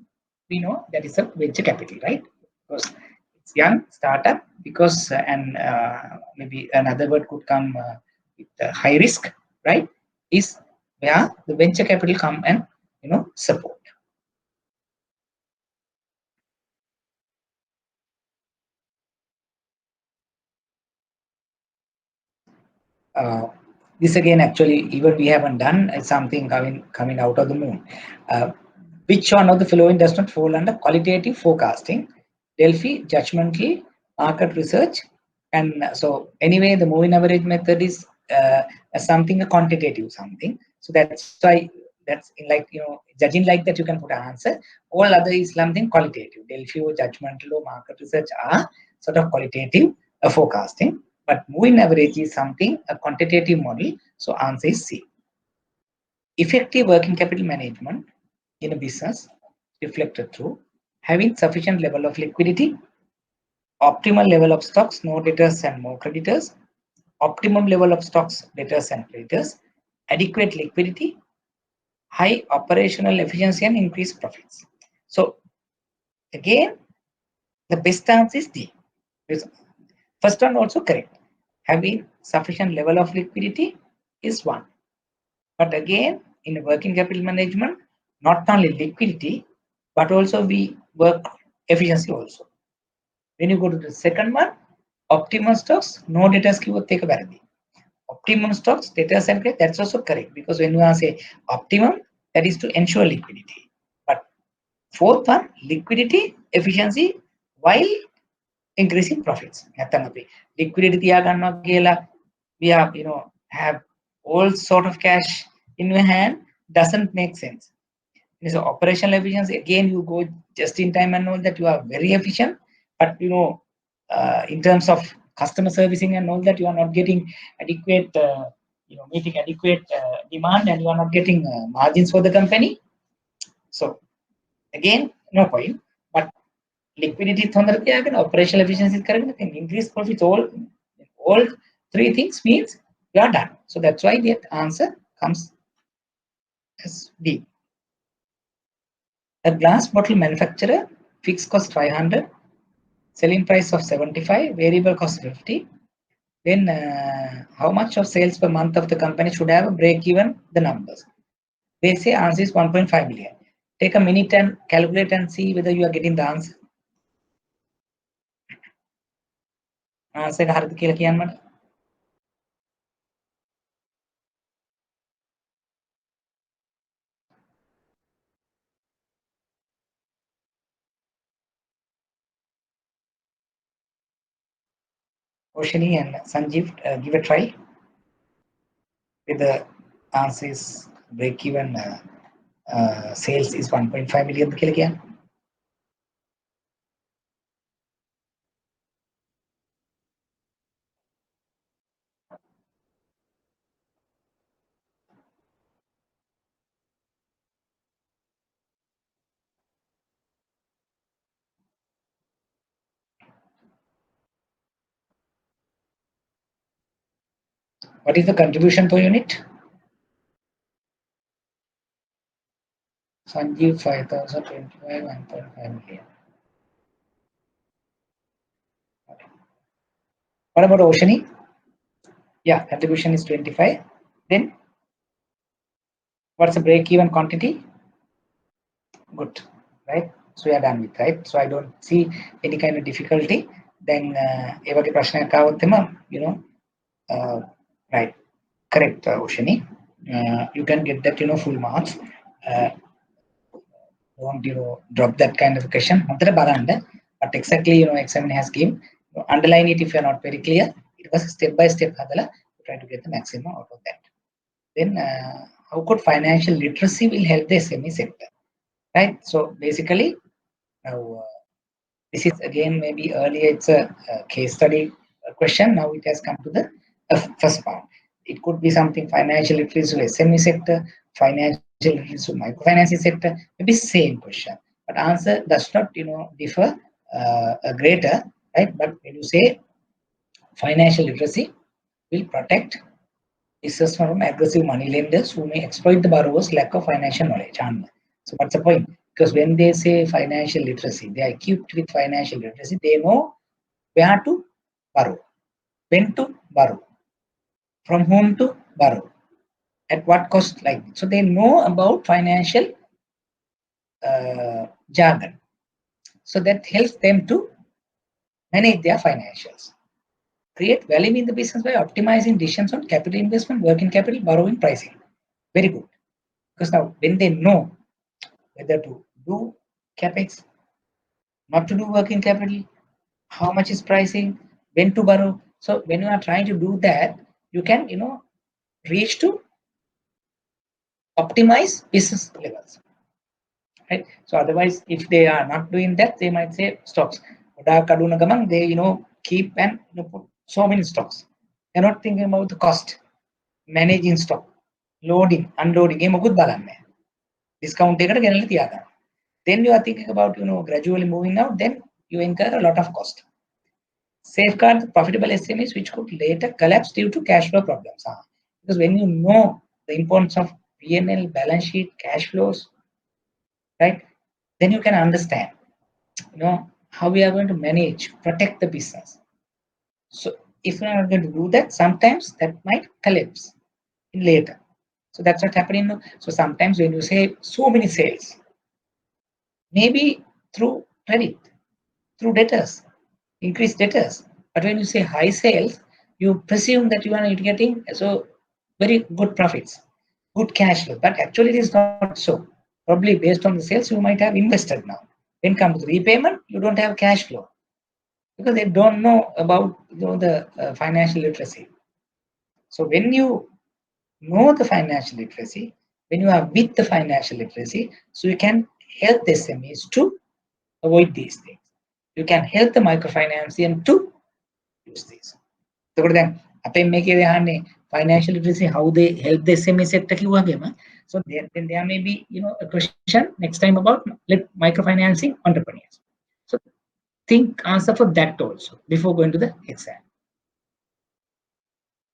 [SPEAKER 1] we know that is a venture capital, right? Because it's young startup because and maybe another word could come with high risk, right? Is where the venture capital come and support. This again, actually, even we haven't done something coming out of the moon. Which one of the following does not fall under qualitative forecasting? Delphi, judgmental, market research, and so anyway, the moving average method is something a quantitative something. So that's why that's like judging like that you can put an answer. All other is something qualitative. Delphi or judgmental or market research are sort of qualitative forecasting. But moving average is something, a quantitative model. So answer is C. Effective working capital management in a business reflected through having sufficient level of liquidity, optimal level of stocks, no debtors and more creditors, optimum level of stocks, debtors and creditors, adequate liquidity, high operational efficiency and increased profits. So again, the best answer is D. First one also correct. Having sufficient level of liquidity is one. But again, in working capital management, not only liquidity, but also we work efficiency also. When you go to the second one, optimum stocks, no debtors take a value. Optimum stocks, debtors and credit, that's also correct because when you say optimum, that is to ensure liquidity. But fourth one, liquidity, efficiency, while increasing profits. Liquidity we are have all sort of cash in your hand doesn't make sense. So operational efficiency, again you go just in time and know that you are very efficient, but in terms of customer servicing and all that you are not getting adequate meeting adequate demand and you are not getting margins for the company. So again, no point. But liquidity operational efficiency is correct, increase profits, all three things means you are done. So that's why the answer comes as D. A glass bottle manufacturer, fixed cost 500, selling price of 75, variable cost 50. Then how much of sales per month of the company should have a break even the numbers? They say answer is 1.5 million. Take a minute and calculate and see whether you are getting the answer. Answer හරිද කියලා කියන්න මට. Oshini and Sanjeev, give a try. With the answer is break even sales is 1.5 million කියලා කියන්න. What is the contribution per unit? Sanjeev 5,025, 1.5 million. What about Oshini? Yeah, contribution is 25. Then what's the break-even quantity? Good, right? So we are done with, right? So I don't see any kind of difficulty. Then evage ප්‍රශ්නයක් ආවොත් right, correct, Oshini. You can get that full marks. Don't drop that kind of question. But exactly examiner has given. Underline it if you are not very clear. It was step by step try to get the maximum out of that. Then how could financial literacy will help the SME sector? right? So basically, now this is again maybe earlier it's a case study question. Now it has come to the first part. It could be something financial literacy to SME sector, financial literacy to microfinancing sector, maybe same question, but answer does not differ a greater, right? But when you say financial literacy will protect business from aggressive money lenders who may exploit the borrower's lack of financial knowledge. So what's the point? Because when they say financial literacy, they are equipped with financial literacy. They know where to borrow, when to borrow, from whom to borrow, at what cost, like so they know about financial jargon. So that helps them to manage their financials. Create value in the business by optimizing decisions on capital investment, working capital, borrowing, pricing. Very good. Because now when they know whether to do capex, not to do working capital, how much is pricing, when to borrow. So when you are trying to do that, you can reach to optimize business levels, right? So otherwise, if they are not doing that, they might say stocks. They keep and put so many stocks. They're not thinking about the cost, managing stock, loading, unloading. Discount then you are thinking about gradually moving out, then you incur a lot of cost. Safeguard the profitable SMEs which could later collapse due to cash flow problems. Because when you know the importance of P&L, balance sheet, cash flows, right, then you can understand how we are going to manage, protect the business. So if we are not going to do that, sometimes that might collapse in later. So that's what's happening. So sometimes when you say so many sales, maybe through credit, through debtors, increased debtors. But when you say high sales, you presume that you are getting so very good profits, good cash flow. But actually, it is not so. Probably based on the sales, you might have invested now. When comes to repayment, you don't have cash flow because they don't know about the financial literacy. So when you know the financial literacy, when you are with the financial literacy, so you can help the SMEs to avoid these things. You can help the microfinancier to use these. So then, financial literacy, how they help the SME sector. So then there may be a question next time about microfinancing entrepreneurs. So think answer for that also before going to the exam.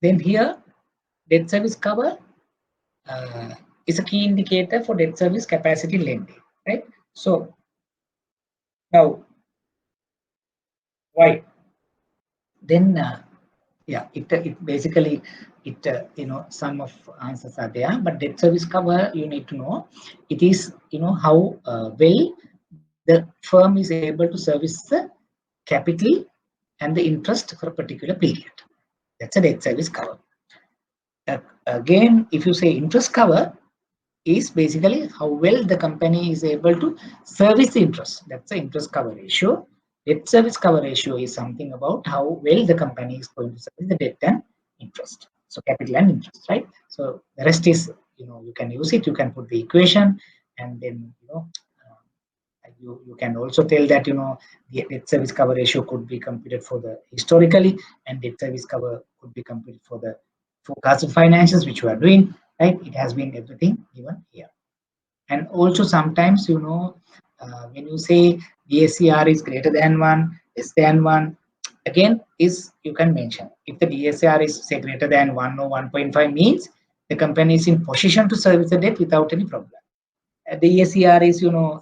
[SPEAKER 1] Then here, debt service cover is a key indicator for debt service capacity lending, right? So now, why? Then yeah, it basically some of answers are there, but debt service cover you need to know it is how well the firm is able to service the capital and the interest for a particular period. That's a debt service cover. Again, if you say interest cover is basically how well the company is able to service the interest. That's the interest cover ratio. Debt service cover ratio is something about how well the company is going to service the debt and interest. So capital and interest, right? So the rest is, you can use it, you can put the equation, and then, you can also tell that, the debt service cover ratio could be computed for the historically, and debt service cover could be computed for the forecasted financials, which we are doing, right? It has been everything given here. And also sometimes, when you say DSCR is greater than 1, less than 1, again, you can mention. If the DSCR is say greater than 1 or 1.5 means the company is in position to service the debt without any problem. The DSCR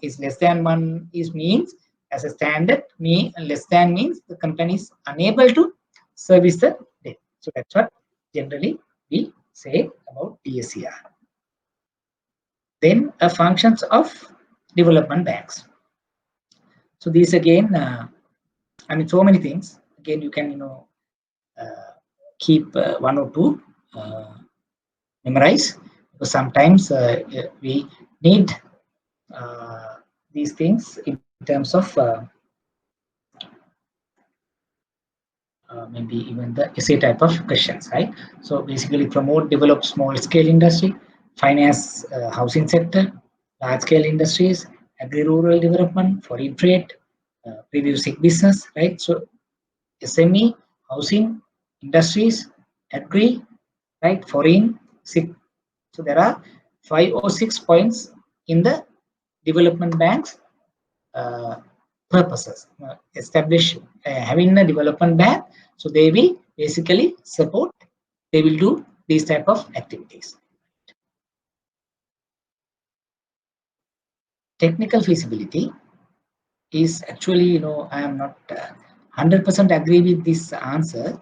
[SPEAKER 1] is less than 1 means as a standard, less than means the company is unable to service the debt. So that's what generally we say about DSCR. Then functions of development banks. So these again, so many things. Again, you can keep 1 or 2 memorize, because sometimes we need these things in terms of maybe even the essay type of questions, right? So basically promote, develop small scale industry, finance housing sector, large scale industries, agri-rural development, foreign trade, preview SIG business, right? So SME, housing, industries, agri, right? Foreign, SIG. So there are 5 or 6 points in the development bank's purposes. Establish having a development bank, so they will basically support. They will do these type of activities. Technical feasibility is actually, I am not 100% agree with this answer,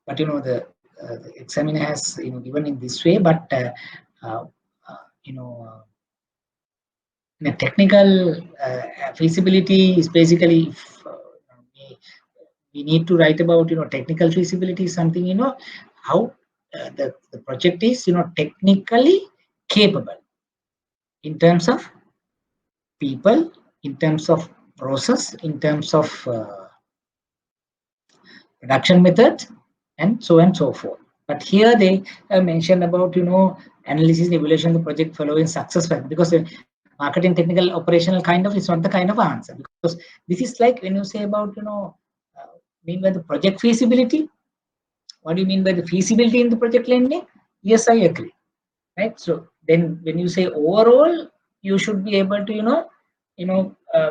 [SPEAKER 1] but the examiner has given in this way, but uh, in a technical feasibility is basically if, we need to write about technical feasibility is something how the project is technically capable in terms of people, in terms of process, in terms of production methods, and so on and so forth. But here they have mentioned about analysis and evaluation of the project following success factor, because the marketing technical operational kind of is not the kind of answer, because this is like when you say about mean by the project feasibility. What do you mean by the feasibility in the project lending? Yes, I agree, right? So then when you say overall, you should be able to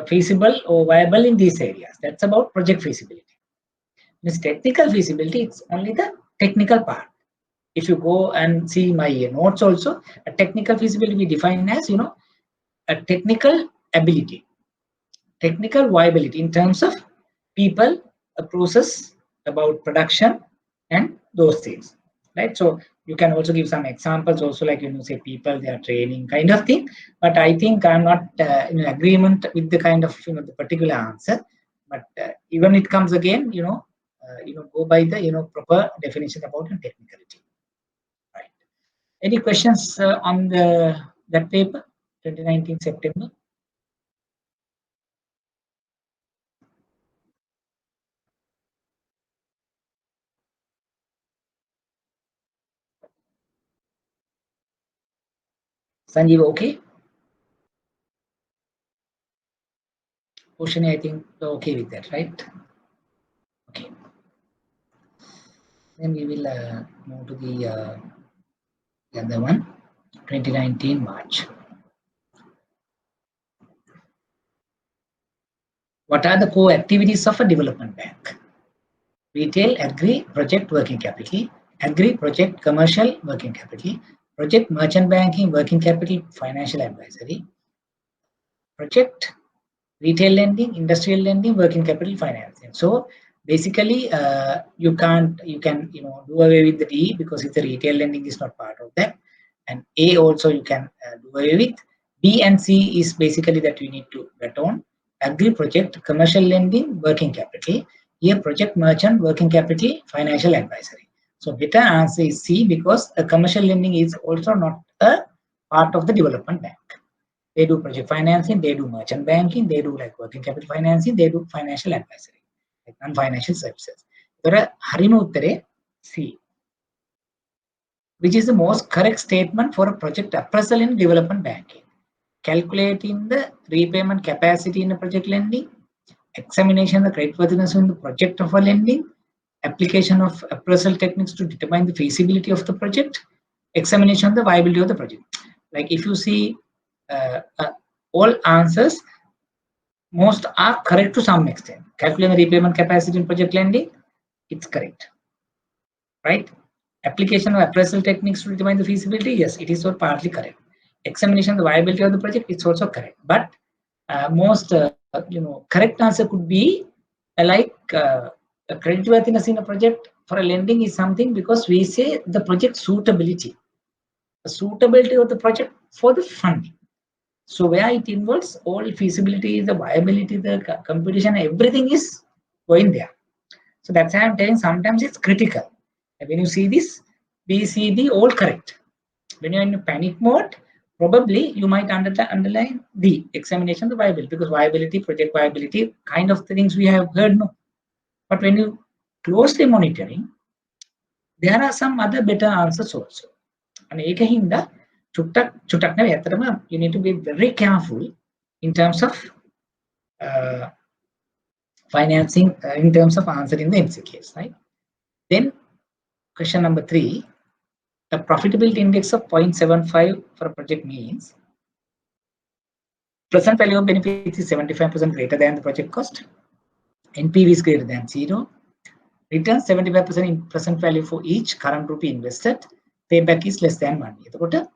[SPEAKER 1] feasible or viable in these areas. That's about project feasibility. This technical feasibility, it's only the technical part. If you go and see my notes also, a technical feasibility we define as a technical ability, technical viability in terms of people, a process, about production, and those things, right? So you can also give some examples also, like say people, they are training kind of thing, but I think I'm not in agreement with the kind of the particular answer. But even it comes again go by the proper definition about the technicality, right? Any questions on that paper, 2019 September? Sanjeev, okay? Ocean, I think okay with that, right? Okay. Then we will move to the other one, 2019 March. What are the core activities of a development bank? Retail, agri, project working capital, agri, project commercial working capital, project merchant banking, working capital, financial advisory, project retail lending, industrial lending, working capital financing. So basically, you can do away with the D, because if the retail lending is not part of that, and A also you can do away with. B and C is basically that you need to get on. Agri, project, commercial lending, working capital. Here project merchant, working capital, financial advisory. So better answer is C, because a commercial lending is also not a part of the development bank. They do project financing, they do merchant banking, they do like working capital financing, they do financial advisory, like non-financial services. There are Harima Uttare C, which is the most correct statement for a project appraisal in development banking. Calculating the repayment capacity in the project lending, examination of the creditworthiness in the project of a lending, application of appraisal techniques to determine the feasibility of the project, examination of the viability of the project. Like if you see all answers, most are correct to some extent. Calculating the repayment capacity in project lending, it's correct, right? Application of appraisal techniques to determine the feasibility, yes, it is all partly correct. Examination of the viability of the project, it's also correct. But most correct answer could be like a creditworthiness in a project for a lending is something, because we say the project suitability, the suitability of the project for the funding. So where it involves all feasibility, the viability, the competition, everything is going there. So that's why I'm telling sometimes it's critical. And when you see this, B, C, D, all correct. When you're in a panic mode, probably you might underline the examination of the viability, because viability, project viability, kind of things we have heard, no. But when you closely monitoring, there are some other better answers also. And you need to be very careful in terms of financing, in terms of answering the MCQs, right? Then question number 3, the profitability index of 0.75 for a project means present value of benefits is 75% greater than the project cost, NPV is greater than 0, return 75% in present value for each current rupee invested, payback is less than 1 year.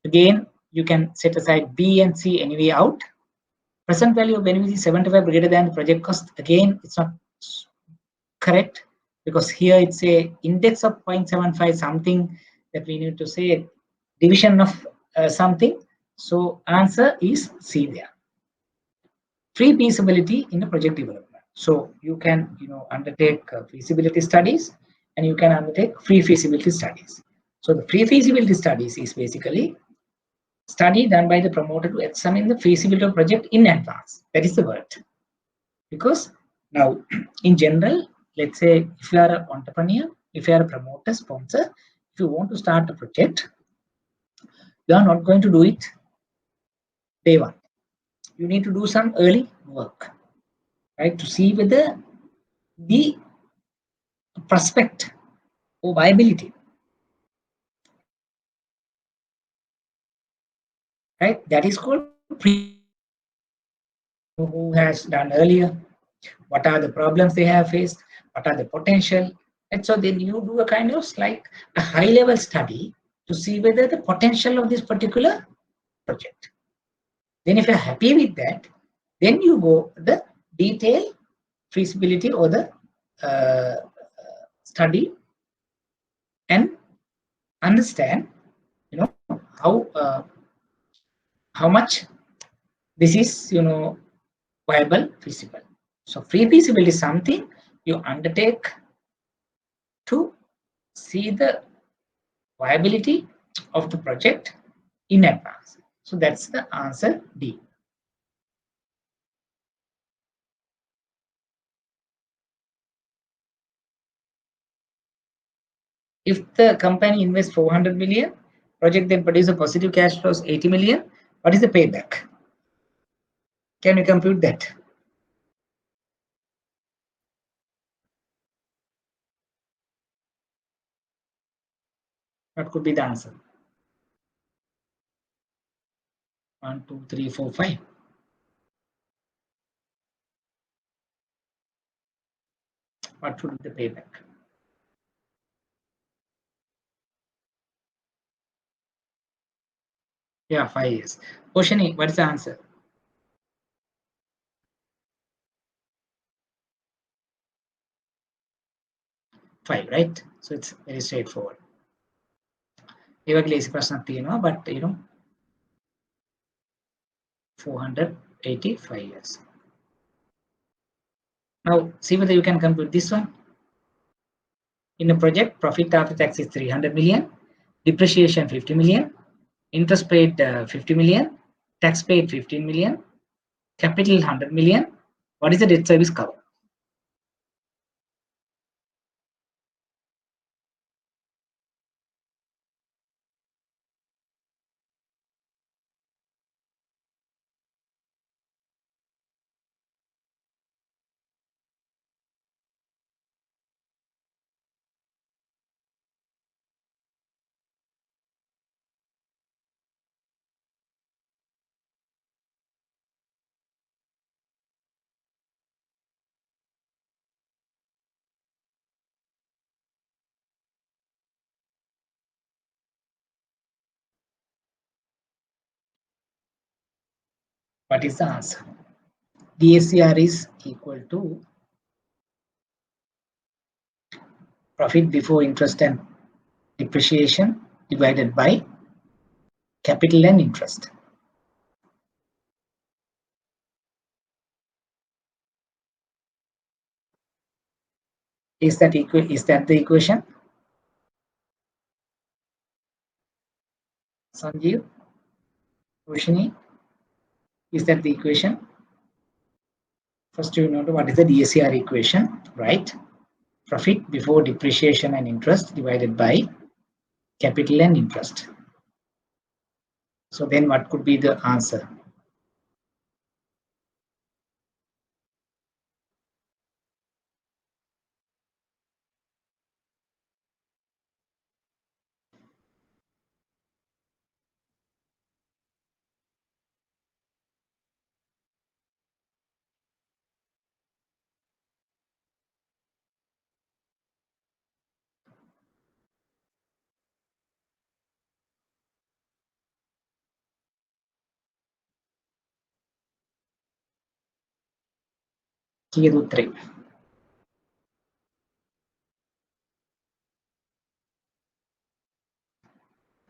[SPEAKER 1] Again, you can set aside B and C anyway out. Present value of benefits is 75 greater than the project cost. Again, it's not correct because here it's a index of 0.75, something that we need to say division of something. So answer is C there. Free feasibility in the project development. So you can undertake feasibility studies and you can undertake free feasibility studies. So the free feasibility studies is basically study done by the promoter to examine the feasibility of project in advance. That is the word. Because now in general, let's say if you are an entrepreneur, if you are a promoter, sponsor, if you want to start a project, you are not going to do it day one. You need to do some early work, right, to see whether the prospect or viability, right, that is called pre. Who has done earlier, what are the problems they have faced, what are the potential, and so then you do a kind of like a high level study to see whether the potential of this particular project. Then if you're happy with that, then you go the detailed feasibility or the study and understand how much this is viable, feasible. So free feasibility is something you undertake to see the viability of the project in advance. So that's the answer D. If the company invests 400 million, project then produces a positive cash flows 80 million, what is the payback? Can you compute that? What could be the answer? 1, 2, 3, 4, 5. What would be the payback? Yeah, 5 years. Question A, what is the answer? 5, right? So it's very straightforward. Evaluate percent, but 485 years. Now see whether you can compute this one. In a project, profit after tax is 300 million, depreciation 50 million, interest paid 50 million, tax paid 15 million, capital 100 million. What is the debt service cover? What is the answer? DSCR is equal to profit before interest and depreciation divided by capital and interest. Is that the equation? Sanjeev, Roshini, is that the equation? First, you know what is the DSCR equation, right? Profit before depreciation and interest divided by capital and interest. So then what could be the answer? Kiyadu 3.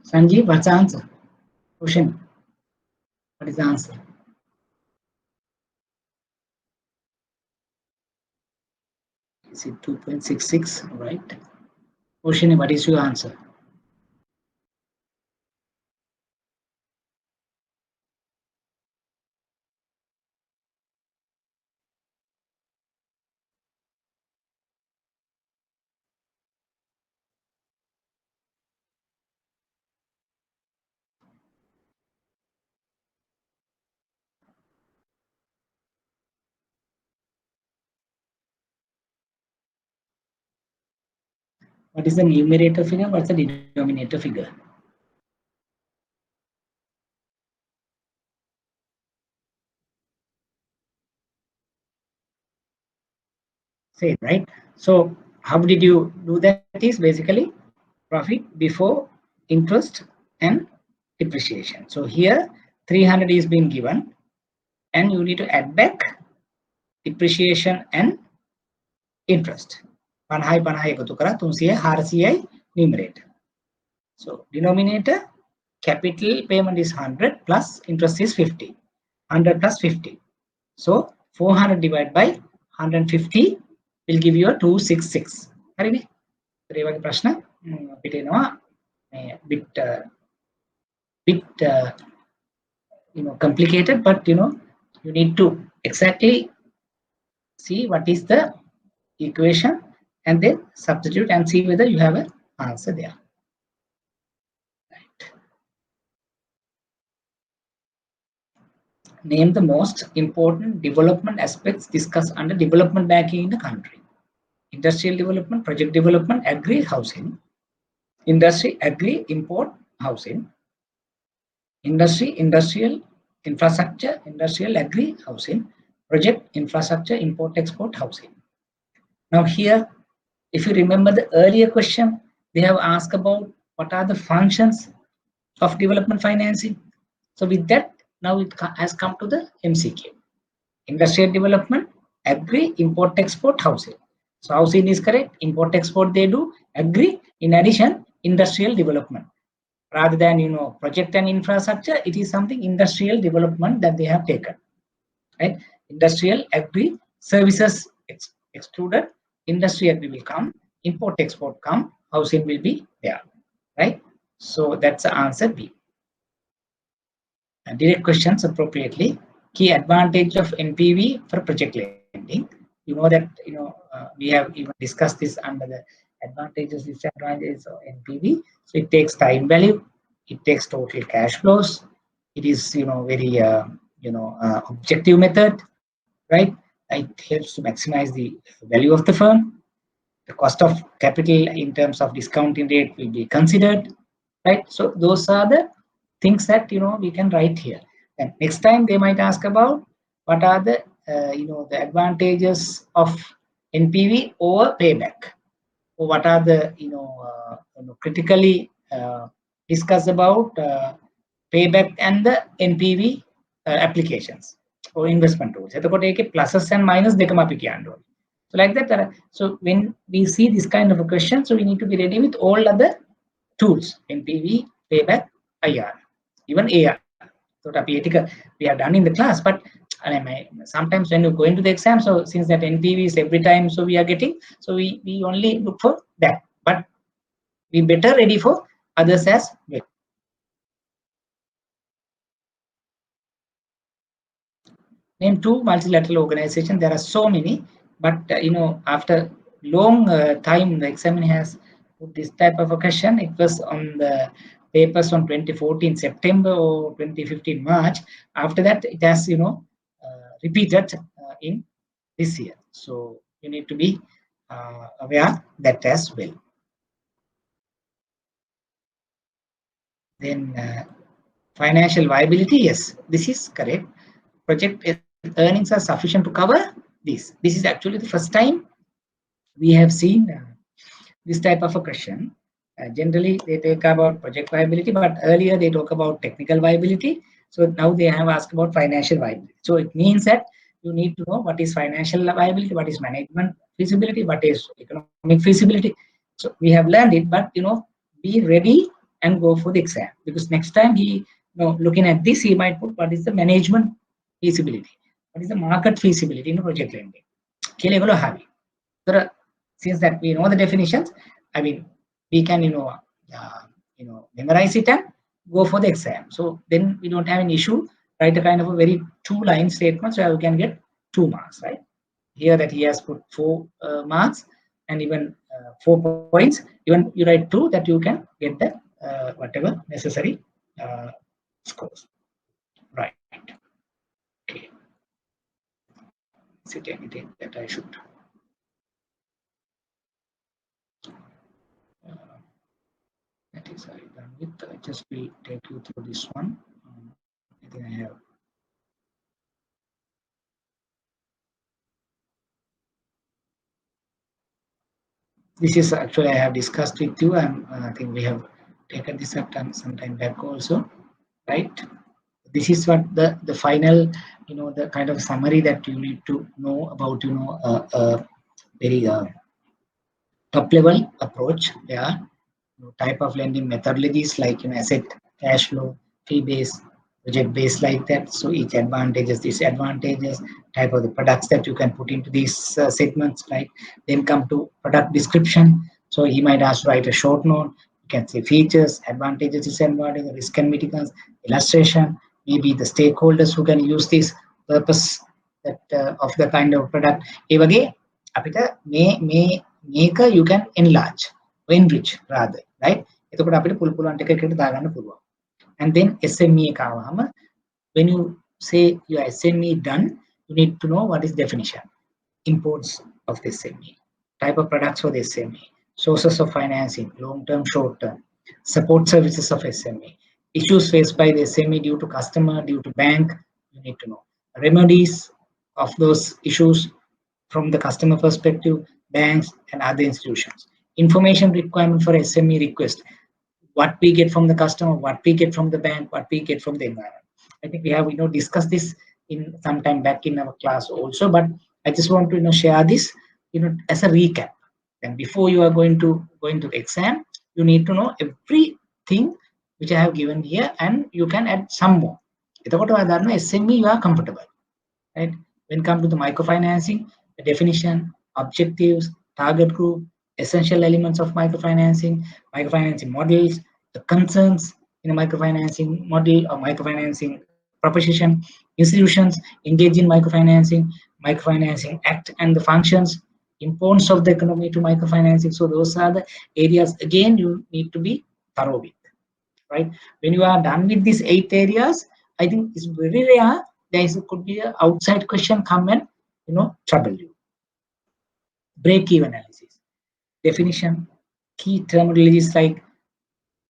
[SPEAKER 1] Sanjeev, what's the answer? Question. What is the answer? Is it 2.66? Right. Question, what is your answer? What is the numerator figure? What's the denominator figure? Same, right? So how did you do that? Is basically profit before interest and depreciation. So here 300 is being given, and you need to add back depreciation and interest. 50 එකතු කරා 300 numerator. So denominator capital payment is 100 plus interest is 50. 100 plus 50. So 400 divided by 150 will give you a 266. හරිනේ? ඒ වගේ ප්‍රශ්න අපිට එනවා bit complicated, but you need to exactly see what is the equation and then substitute and see whether you have an answer there. Right. Name the most important development aspects discussed under development banking in the country. Industrial development, project development, agri, housing. Industry, agri, import, housing. Industry, industrial, infrastructure, industrial, agri, housing. Project, infrastructure, import, export, housing. Now here, if you remember the earlier question, they have asked about what are the functions of development financing. So with that, now it has come to the MCQ. Industrial development, agri, import, export, housing. So housing is correct, import, export they do, agri, in addition, industrial development. Rather than, project and infrastructure, it is something industrial development that they have taken, right? Industrial, agri, services excluded, industry agri will come, import, export come, housing will be there, right? So that's the answer B. Direct questions appropriately. Key advantage of NPV for project lending. You know that we have even discussed this under the advantages, disadvantages of NPV. So it takes time value, it takes total cash flows, it is very objective method, right? It helps to maximize the value of the firm. The cost of capital in terms of discounting rate will be considered, right? So those are the things that we can write here. And next time they might ask about what are the the advantages of NPV over payback, or what are the critically discuss about payback and the NPV applications or investment tools. එතකොට ඒකේ pluses and minus දෙකම අපි කියන්න ඕනේ. So like that. So when we see this kind of a question, so we need to be ready with all other tools: NPV, payback, IR, even AR. So we have done in the class, but sometimes when you go into the exam, so since that NPV is every time, so we are getting, so we only look for that, but we better ready for others as well. Name 2 multilateral organizations. There are so many, but after long time, the examiner has put this type of a question. It was on the papers on 2014 September or 2015 March. After that, it has repeated in this year. So you need to be aware that as well. Then financial viability, yes, this is correct. Project earnings are sufficient to cover this. This is actually the first time we have seen this type of a question. Generally, they talk about project viability, but earlier they talk about technical viability. So now they have asked about financial viability. So it means that you need to know what is financial viability, what is management feasibility, what is economic feasibility. So we have learned it, but be ready and go for the exam, because next time he looking at this, he might put what is the management feasibility, what is the market feasibility in project lending. So since that we know the definitions, I mean, we can memorize it and go for the exam. So then we don't have an issue. Write a kind of a very two-line statement, so we can get 2 marks, right? Here that he has put 4 marks and even 4 points. Even you write 2, that you can get the whatever necessary scores, right? Okay. Is it anything that I should? That is I done with. I just will take you through this one. I think I have. This is actually I have discussed with you, and I think we have taken this up some time back also, right? This is what the final, the kind of summary that you need to know about, very top level approach. There are type of lending methodologies like asset, cash flow, fee based, project based, like that. So each advantages, disadvantages, type of the products that you can put into these segments, right? Then come to product description. So he might ask to write a short note. You can say features, advantages, disadvantages, risk and mitigants, illustration, maybe the stakeholders who can use this purpose that of the kind of product. ඒ වගේ අපිට මේක you can enlarge, enrich rather, right? එතකොට අපිට පුළුවන් ටික එකට දාගන්න පුළුවන්. And then SME එක ආවම, when you say your SME done, you need to know what is definition, imports of the SME, type of products for the SME, sources of financing, long term, short term, support services of SME, issues faced by the SME due to customer, due to bank, you need to know remedies of those issues from the customer perspective, banks and other institutions, information requirement for SME request, what we get from the customer, what we get from the bank, what we get from the environment. I think we have discussed this in some time back in our class also, but I just want to share this as a recap. And before you are going to the exam, you need to know everything which I have given here, and you can add some more. එතකොට ඔයා දන්නවා SME you are comfortable, right? When it comes to the microfinancing, the definition, objectives, target group, essential elements of microfinancing, microfinancing models, the concerns in a microfinancing model or microfinancing proposition, institutions engage in microfinancing, microfinancing act and the functions, importance of the economy to microfinancing. So those are the areas again you need to be thorough with, right? When you are done with these 8 areas, I think it's very rare could be an outside question come and trouble you. Break-even analysis, definition, key terminologies like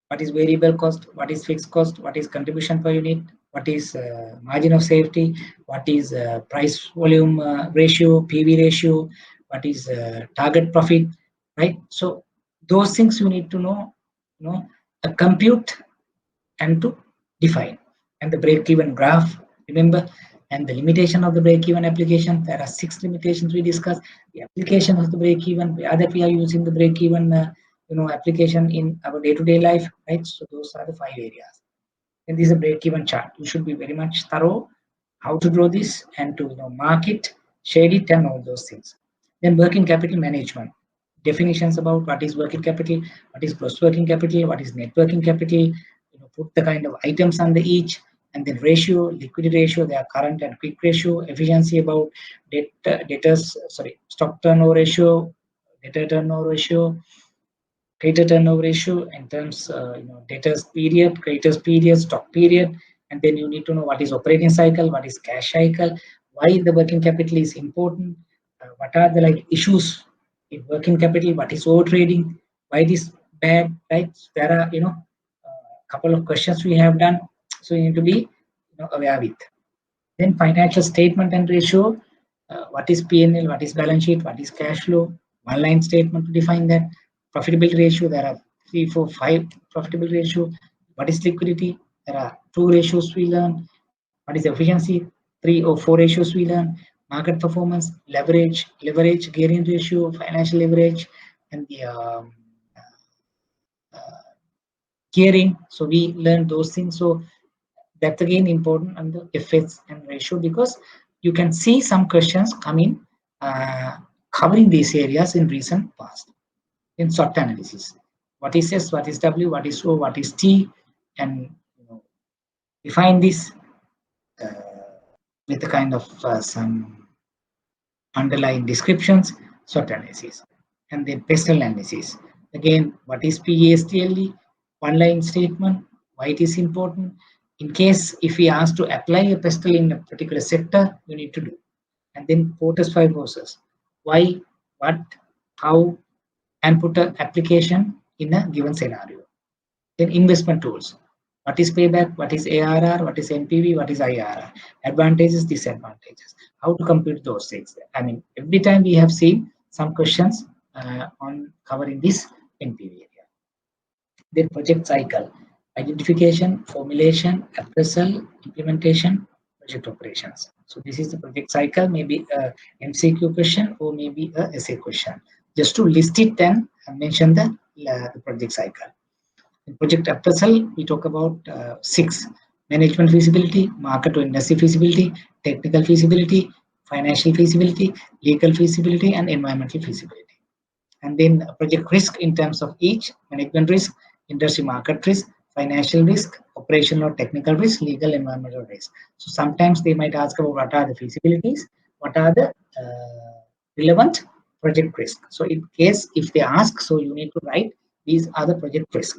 [SPEAKER 1] what is variable cost, what is fixed cost, what is contribution per unit, what is margin of safety, what is price volume ratio, PV ratio, what is target profit, right? So those things you need to know, compute and to define. And the break-even graph, remember, and the limitation of the break-even application. There are 6 limitations we discussed. The application of the break-even, where that we are using the break-even application in our day-to-day life, right? So those are the 5 areas. And this is a break-even chart. You should be very much thorough how to draw this and to mark it, shade it, and all those things. Then working capital management, definitions about what is working capital, what is gross working capital, what is net working capital, put the kind of items under each, and then ratio, liquidity ratio, their current and quick ratio, efficiency about stock turnover ratio, debtor turnover ratio, creditor turnover ratio in terms debtors period, creditors period, stock period, and then you need to know what is operating cycle, what is cash cycle, why the working capital is important, what are the issues in working capital, what is over trading, why it is bad, right? There are couple of questions we have done, so you need to be aware with. Then financial statement and ratio, what is P&L, what is balance sheet, what is cash flow, one line statement to define that. Profitability ratio, there are 3, 4, 5 profitability ratio. What is liquidity? There are 2 ratios we learn. What is efficiency? 3 or 4 ratios we learn. market performance, leverage, gearing ratio, financial leverage, and the gearing. So we learned those things. So that's again important on the FX and ratio, because you can see some questions coming covering these areas in recent past in SWOT analysis. What is S, what is W, what is O, what is T, and define this with a kind of some underlying descriptions, SWOT analysis, and then pestle analysis. Again, what is PASTLE? One line statement, why it is important. In case if we ask to apply a pestle in a particular sector, you need to do. And then Porter's 5 process. Why, what, how, and put an application in a given scenario. Then investment tools. What is payback? What is ARR? What is NPV? What is IRR? Advantages, disadvantages. How to compute those things? I mean, every time we have seen some questions on covering this NPV area. Then project cycle. Identification, formulation, appraisal, implementation, project operations. So this is the project cycle, maybe a MCQ question or maybe a essay question. Just to list it and mention the project cycle. In project appraisal, we talk about 6: management feasibility, market or industry feasibility, technical feasibility, financial feasibility, legal feasibility, and environmental feasibility. And then project risk in terms of each: management risk, industry market risk, financial risk, operational or technical risk, legal, environmental risk. So sometimes they might ask about what are the feasibilities, what are the relevant project risk. So in case if they ask, so you need to write these are the project risk.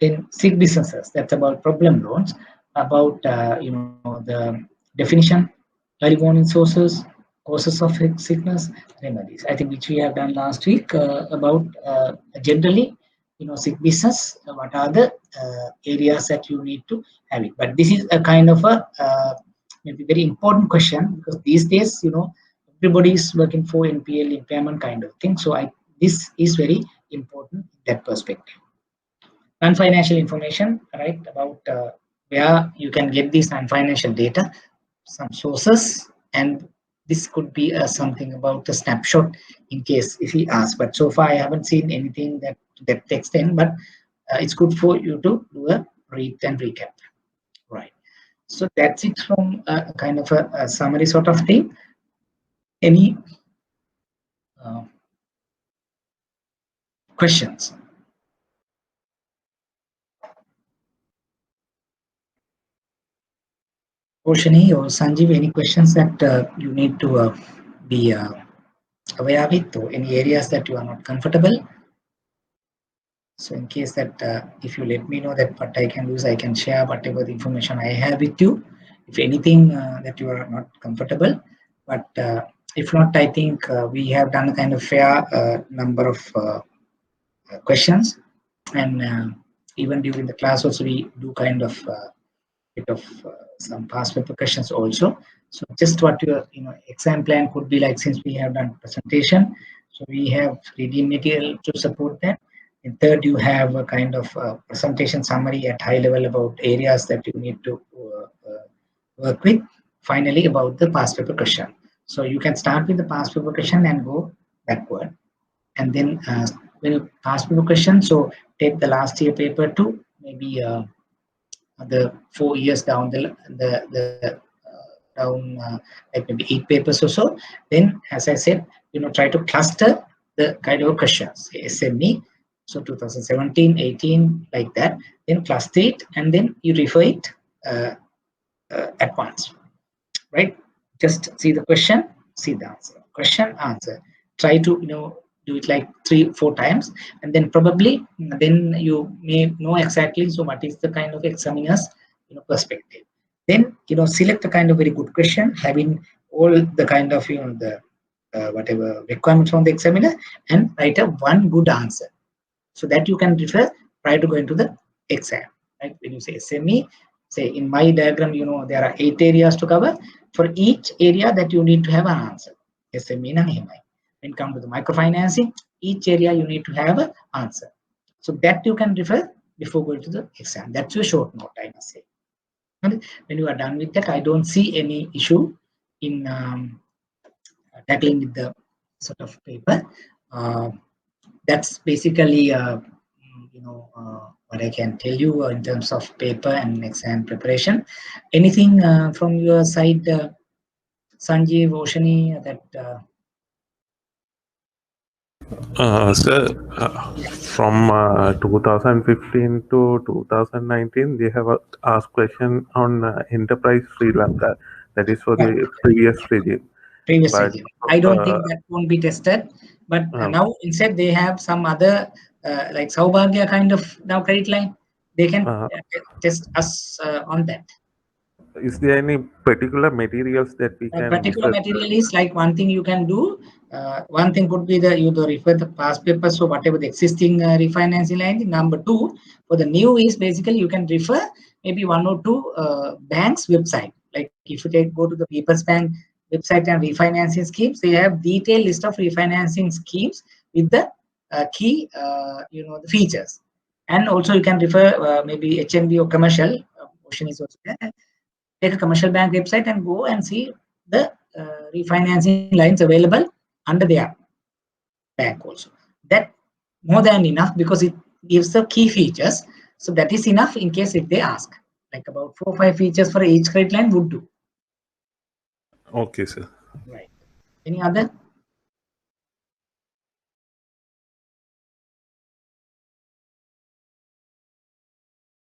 [SPEAKER 1] Then SIG businesses, that's about problem loans, about the definition, early warning sources, causes of sickness, remedies. I think which we have done last week about generally, SIG business. What are the areas that you need to have it? But this is a kind of a maybe very important question, because these days, everybody is working for NPL impairment kind of thing. So this is very important in that perspective. Non-financial information, right, about where you can get this non-financial data, some sources, and this could be something about a snapshot in case if he asks. But so far I haven't seen anything that text in, but it's good for you to do a read and recap, right? So that's it from a kind of a summary sort of thing. Any questions? Roshni or Sanjeev, any questions that you need to be aware with, or any areas that you are not comfortable? So in case that if you let me know that what I can do is I can share whatever the information I have with you. If anything that you are not comfortable, but if not, I think we have done a kind of fair number of questions, and even during the class also we do kind of bit of some past paper questions also. So just what your exam plan could be like, since we have done presentation, so we have reading material to support that. And third, you have a kind of presentation summary at high level about areas that you need to work with. Finally, about the past paper question. So you can start with the past paper question and go backward, and then when past paper question, so take the last year paper to maybe the 4 years down down like maybe 8 papers or so. Then, as I said, try to cluster the kind of questions, SME, so 2017, 18, like that. Then cluster it, and then you refer it at once, right? Just see the question, see the answer, question, answer. Try to do it like 3-4 times, and then probably then you may know exactly so what is the kind of examiner's perspective. Then select a kind of very good question having all the kind of the whatever requirements from the examiner, and write a one good answer so that you can refer prior to going to the exam, right? When you say SME, say in my diagram, there are 8 areas to cover. For each area that you need to have an answer, SME and MI. When it comes to the microfinancing, each area you need to have an answer, so that you can refer before going to the exam. That's your short note, I must say. And when you are done with that, I don't see any issue in tackling with the sort of paper. That's basically what I can tell you in terms of paper and exam preparation. Anything from your side, Sanjeev, Oshani, that
[SPEAKER 2] Sir, from 2015 to 2019, they have asked question on Enterprise Sri Lanka. That is for the previous regime.
[SPEAKER 1] Regime. I don't think that won't be tested. But now instead they have some other like Saubhagya kind of now credit line. They can test us on that.
[SPEAKER 2] Is there any particular materials that we can?
[SPEAKER 1] Particular material is like one thing you can do. One thing could be you refer the past papers, so whatever the existing refinancing line. Number two, for the new is basically you can refer maybe one or two banks' website. Like if you go to the People's Bank website and refinancing schemes, they have detailed list of refinancing schemes with the key the features. And also you can refer maybe HNB or commercial. Ocean is also there. Take a commercial bank website and go and see the refinancing lines available under their bank also. That more than enough because it gives the key features. So that is enough in case if they ask. Like about 4 or 5 features for each credit line would do.
[SPEAKER 2] Okay, sir.
[SPEAKER 1] Right. Any other?